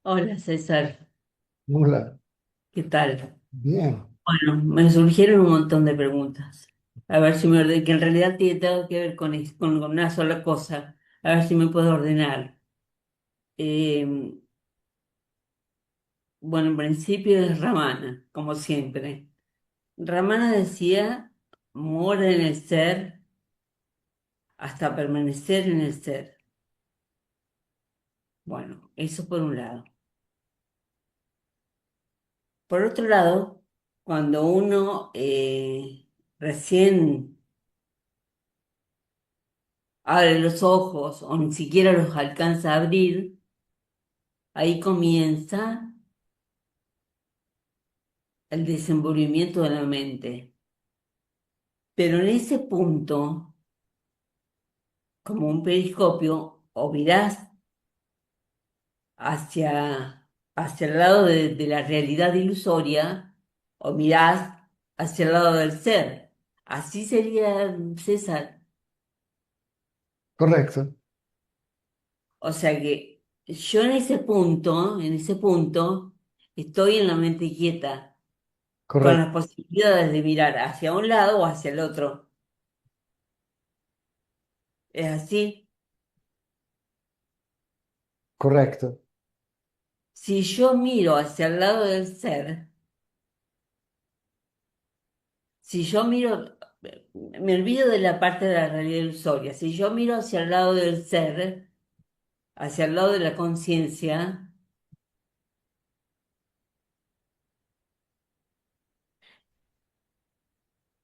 Hola César, Nula. ¿qué tal? Bien, Bueno, me surgieron un montón de preguntas. A ver si que en realidad tiene todo que ver con una sola cosa. A ver si me puedo ordenar. Eh, bueno, en principio es Ramana, como siempre. Ramana decía, mora en el ser hasta permanecer en el ser. Bueno, eso por un lado. Por otro lado, cuando uno recién abre los ojos o ni siquiera los alcanza a abrir, ahí comienza el desenvolvimiento de la mente. Pero en ese punto, como un periscopio, o mirás hacia el lado de la realidad ilusoria, o mirás hacia el lado del ser. Así sería, César. correcto, O sea que yo en ese punto, estoy en la mente quieta, con correcto, las posibilidades de mirar hacia un lado o hacia el otro. Es así. correcto, Si yo miro hacia el lado del ser, si yo miro, me olvido de la parte de la realidad ilusoria, si yo miro hacia el lado del ser, hacia el lado de la conciencia,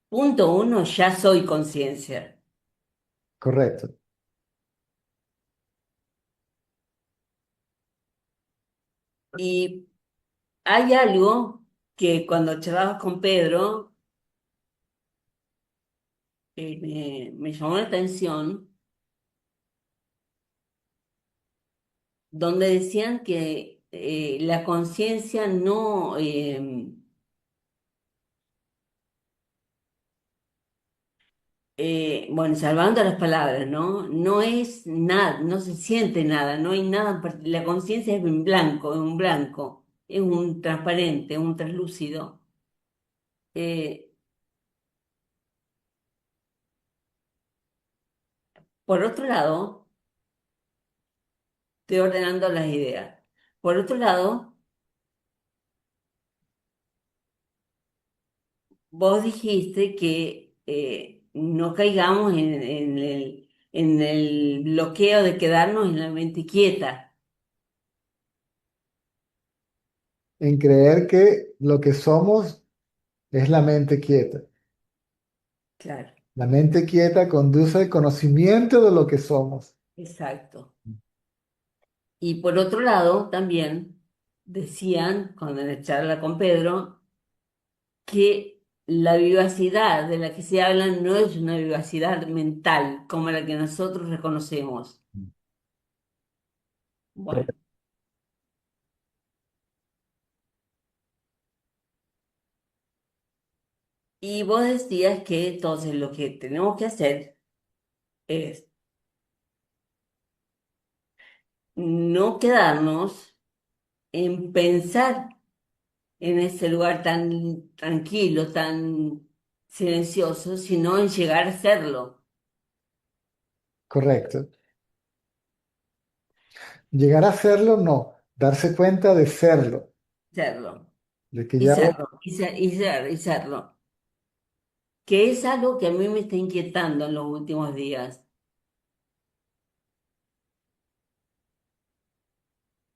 punto uno, ya soy conciencia. correcto. Y hay algo que cuando charlabas con Pedro, me llamó la atención, donde decían que la conciencia no, bueno, salvando las palabras, ¿no? No es nada, no se siente nada, no hay nada, la conciencia es en blanco, es un blanco, es un transparente, un translúcido. Eh, por otro lado, estoy ordenando las ideas. Por otro lado, vos dijiste que no caigamos en el bloqueo de quedarnos en la mente quieta. En creer que lo que somos es la mente quieta. Claro, La mente quieta conduce al conocimiento de lo que somos. exacto. Y por otro lado, también decían, cuando en la charla con Pedro, que la vivacidad de la que se habla no es una vivacidad mental como la que nosotros reconocemos. Bueno, y vos decías que entonces lo que tenemos que hacer es no quedarnos en pensar en ese lugar tan tranquilo, tan silencioso, sino en llegar a serlo, Correcto. Llegar a serlo, no. Darse cuenta de serlo. serlo, De que y ya, serlo, y serlo, que es algo que a mí me está inquietando en los últimos días,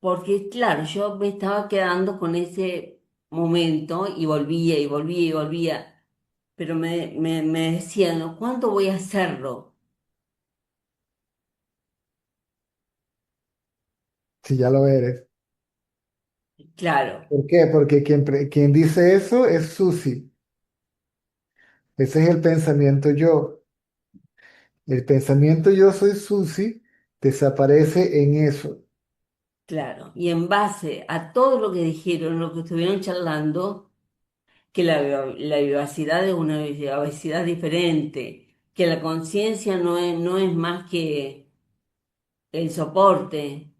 porque claro, yo me estaba quedando con ese momento y volvía y volvía y volvía, pero me decían, "¿No? ¿Cuánto voy a hacerlo?" si ya lo eres. Claro, ¿Por qué? Porque quien dice eso es Susi. Ese es el pensamiento yo. El pensamiento yo soy Susi desaparece en eso. claro. Y en base a todo lo que dijeron, lo que estuvieron charlando, que la vivacidad es una vivacidad diferente, que la conciencia no es más que el soporte,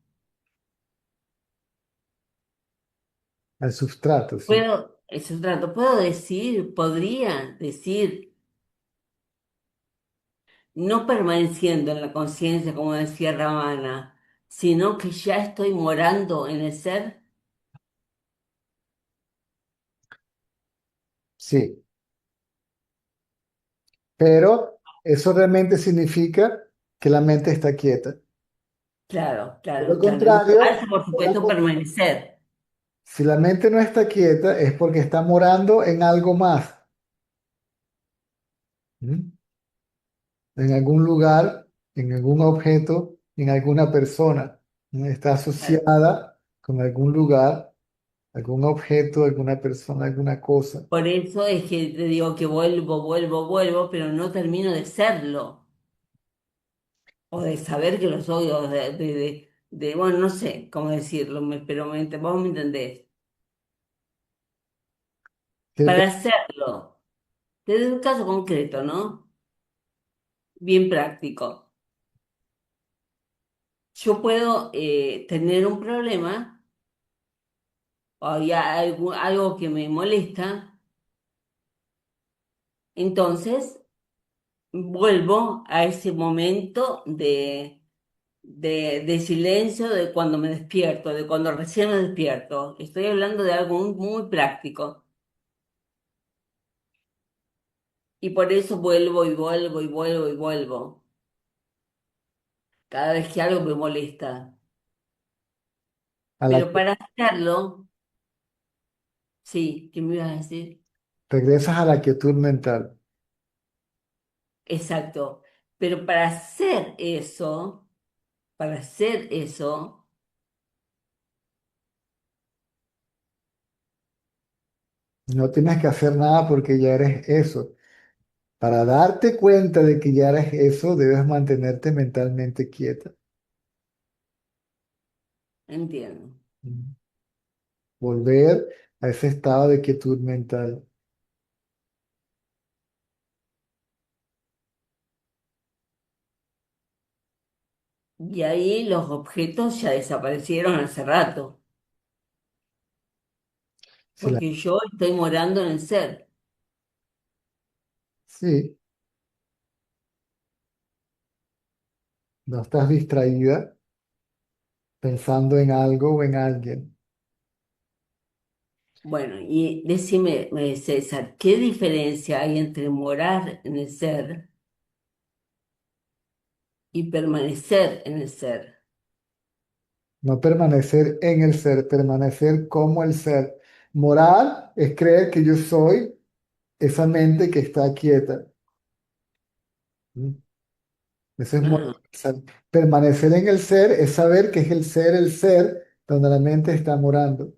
al sustrato, sí. Puedo, eso trato, puedo decir, podría decir, no permaneciendo en la conciencia, como decía Ramana, sino que ya estoy morando en el ser. Sí, pero eso realmente significa que la mente está quieta. Claro, Por lo claro, claro. No contrario, hace, por supuesto, permanecer. si la mente no está quieta es porque está morando en algo más, ¿m? En algún lugar, en algún objeto, en alguna persona, ¿no? Está Claro. asociada con algún lugar, algún objeto, alguna persona, alguna cosa. Por eso es que te digo que vuelvo, vuelvo, vuelvo, pero no termino de serlo, o de saber que lo soy, o bueno, no sé cómo decirlo, pero vos me entendés. Creo que Para hacerlo, te doy un caso concreto, ¿no? Bien práctico. Yo puedo tener un problema o hay algo que me molesta, entonces vuelvo a ese momento de silencio de cuando me despierto, de cuando recién me despierto. Estoy hablando de algo muy, muy práctico. Y por eso vuelvo y vuelvo y vuelvo y vuelvo, cada vez que algo me molesta. a la Pero que para hacerlo, sí, ¿qué me ibas a decir? regresas a la quietud mental. Exacto. Pero para hacer eso, No tienes que hacer nada porque ya eres eso. Para darte cuenta de que ya eres eso, debes mantenerte mentalmente quieta. entiendo. Mm. Volver a ese estado de quietud mental. Y ahí los objetos ya desaparecieron hace rato, Si la- porque yo estoy morando en el ser. sí, no estás distraída pensando en algo o en alguien. Bueno, y decime, César, ¿qué diferencia hay entre morar en el ser y permanecer en el ser? No permanecer en el ser, permanecer como el ser. Morar es creer que yo soy esa mente que está quieta. ¿Mm? Eso es morar Ah, en el ser. Permanecer en el ser es saber que es el ser, donde la mente está morando.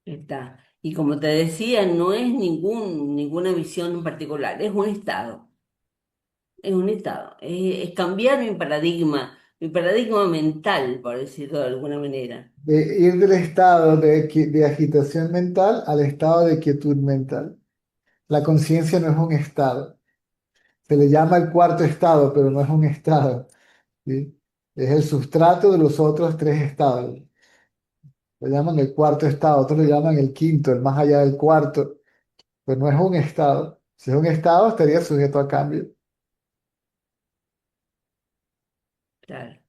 está. Y como te decía, no es ninguna visión en particular, es un estado, es un estado, es cambiar mi paradigma mental, por decirlo de alguna manera. De ir del estado de agitación mental al estado de quietud mental. La conciencia no es un estado. Se le llama el cuarto estado, pero no es un estado, ¿sí? Es el sustrato de los otros tres estados. Lo llaman el cuarto estado, otros lo llaman el quinto, el más allá del cuarto, pero no es un estado. Si es un estado, estaría sujeto a cambio. Claro.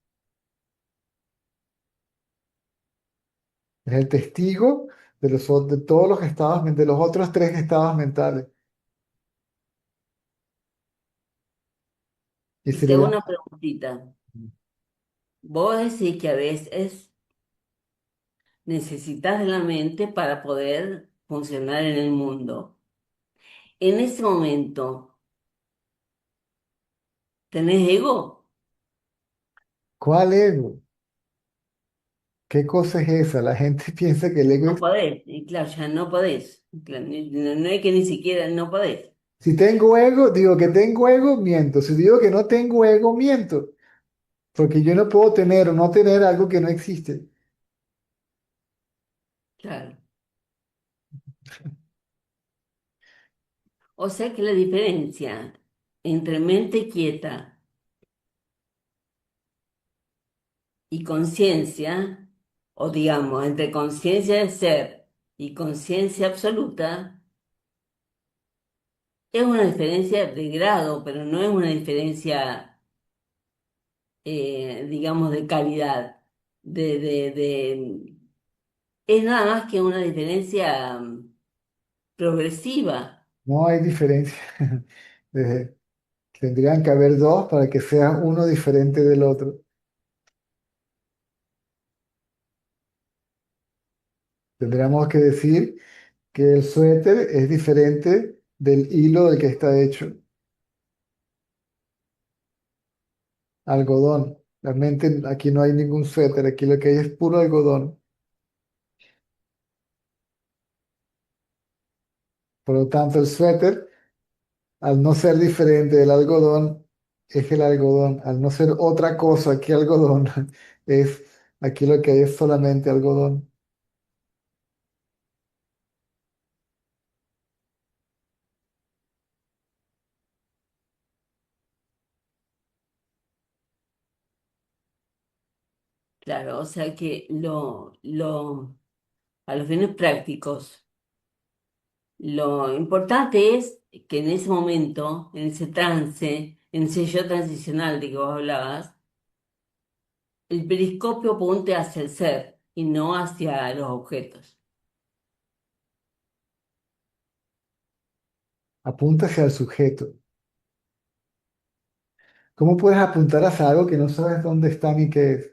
Es el testigo de todos los estados, de los otros tres estados mentales. Y Y se te le hago llama. una preguntita. Vos decís que a veces necesitas de la mente para poder funcionar en el mundo. En ese momento, ¿tenés ego? ¿Cuál ego? ¿Qué cosa es esa? La gente piensa que el ego No es... podés. Y claro, ya no podés. Claro, no, no es que ni siquiera no podés. Si tengo ego, digo que tengo ego, miento. Si digo que no tengo ego, miento. Porque yo no puedo tener o no tener algo que no existe. Claro. O sea que la diferencia entre mente quieta y conciencia, o digamos, entre conciencia de ser y conciencia absoluta, es una diferencia de grado, pero no es una diferencia, digamos, de calidad. Es nada más que una diferencia progresiva. No hay diferencia. Eh, Tendrían que haber dos para que sea uno diferente del otro. Tendríamos que decir que el suéter es diferente del hilo del que está hecho. Algodón. Realmente aquí no hay ningún suéter, aquí lo que hay es puro algodón. Por lo tanto, el suéter, al no ser diferente del algodón, es el algodón. Al no ser otra cosa que algodón, es aquí lo que hay es solamente algodón. Claro, o sea que a los fines prácticos, lo importante es que en ese momento, en ese trance, en ese yo transicional de que vos hablabas, el periscopio apunte hacia el ser y no hacia los objetos. Apunta hacia el sujeto. ¿Cómo puedes apuntar hacia algo que no sabes dónde está ni qué es?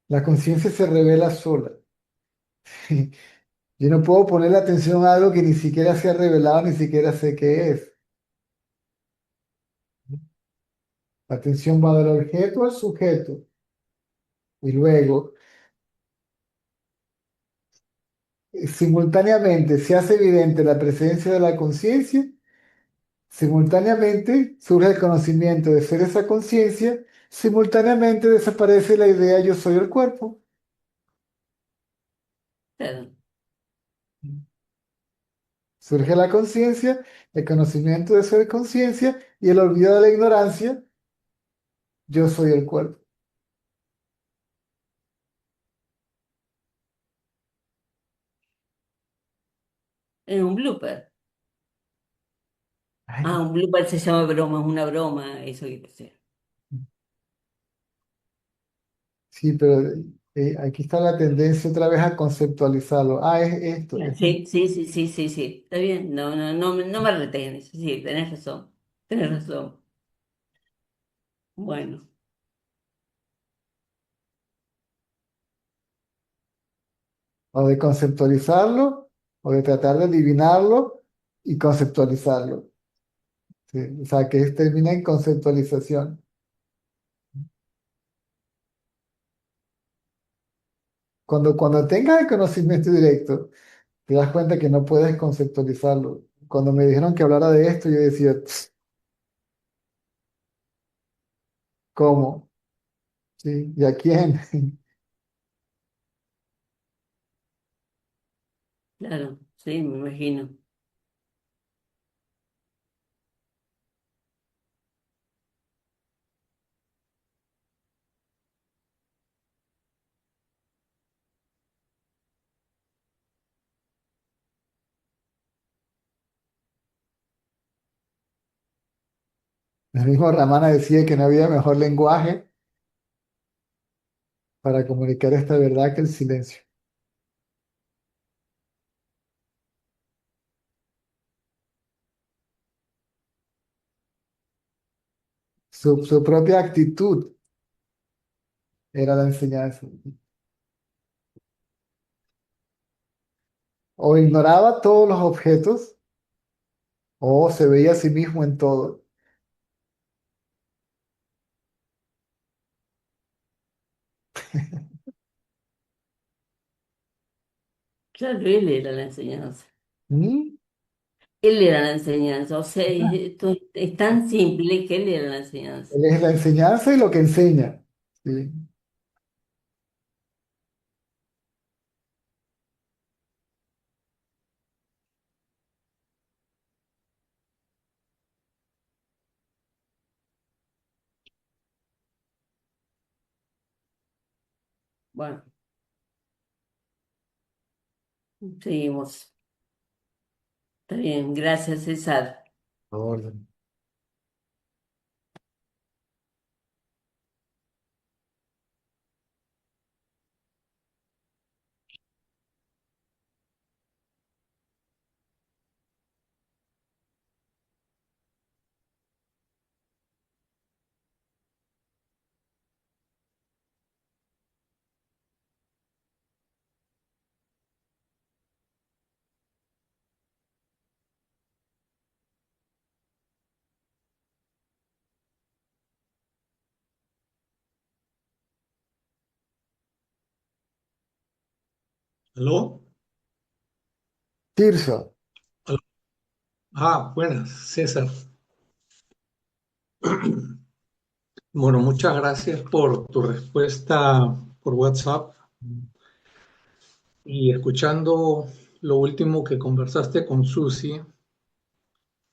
La conciencia se revela sola. Yo no puedo poner la atención a algo que ni siquiera se ha revelado, ni siquiera sé qué es. La atención va del objeto al sujeto. Y luego, simultáneamente se hace evidente la presencia de la conciencia, simultáneamente surge el conocimiento de ser esa conciencia, simultáneamente desaparece la idea yo soy el cuerpo. Claro, Surge la conciencia, el conocimiento de ser conciencia y el olvido de la ignorancia, yo soy el cuerpo. es un blooper. Ay, Ah, un blooper se llama broma, es una broma, eso quiere decir. sí, pero aquí está la tendencia otra vez a conceptualizarlo. Ah, es esto. Sí, sí, sí, sí, sí, sí, está bien, no, no, no, no me retenés, sí, tenés razón, tenés razón. Bueno, O de conceptualizarlo, o de tratar de adivinarlo y conceptualizarlo. Sí, o sea, que termina en conceptualización. Cuando tengas el conocimiento directo, te das cuenta que no puedes conceptualizarlo. Cuando me dijeron que hablara de esto, yo decía, "Tss, ¿cómo? ¿Sí? ¿Y a quién?" claro, sí, me imagino. El mismo Ramana decía que no había mejor lenguaje para comunicar esta verdad que el silencio. Su propia actitud era la enseñanza. O ignoraba todos los objetos, o se veía a sí mismo en todo. Claro, él era la enseñanza. ¿Mm? Él era la enseñanza. O sea, esto es tan simple que él era la enseñanza. Él es la enseñanza y lo que enseña. ¿Sí? Bueno, seguimos. Está bien, gracias, César. A orden. ¿Aló? Tirso, ¿Aló? Ah, buenas, César. Bueno, muchas gracias por tu respuesta por WhatsApp y escuchando lo último que conversaste con Susi,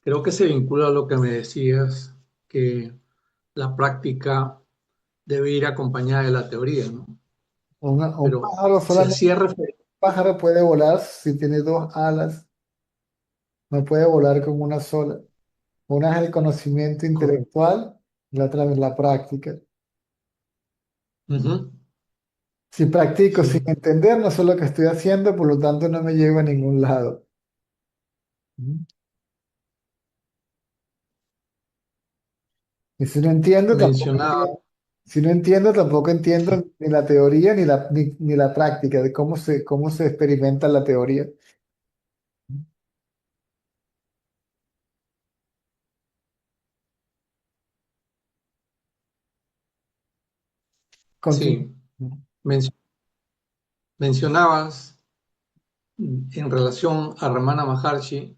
creo que se vincula a lo que me decías, que la práctica debe ir acompañada de la teoría, ¿no? un Pero pájaro se solamente, hacía referencia, un pájaro puede volar si tiene dos alas, no puede volar con una sola. Una es el conocimiento intelectual, la otra es la práctica. Si practico sin sí, entender, no sé lo que estoy haciendo, por lo tanto no me llevo a ningún lado. ¿Mm? Y si no entiendo, tampoco mencionaba, entiendo. Si no entiendo, tampoco entiendo ni la teoría ni la práctica de cómo se experimenta la teoría. Continúo. sí, men- mencionabas en relación a Ramana Maharshi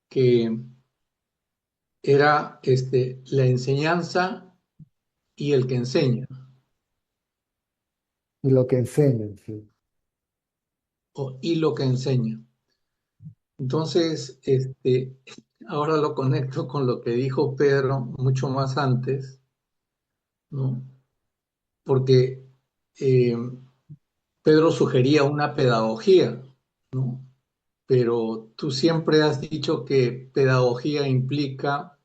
que era la enseñanza y el que enseña, Y lo que enseñan, sí. y lo que enseña. Entonces, ahora lo conecto con lo que dijo Pedro mucho más antes, ¿no? Porque eh, Pedro sugería una pedagogía, ¿no? Pero tú siempre has dicho que pedagogía implica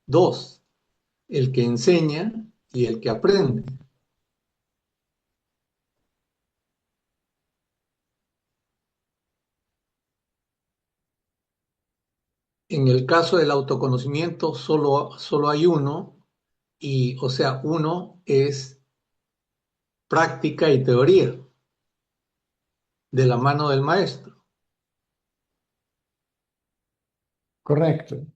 dos, el que enseña y el que aprende. En el caso del autoconocimiento solo hay uno y, o sea, uno es práctica y teoría de la mano del maestro. Correcto.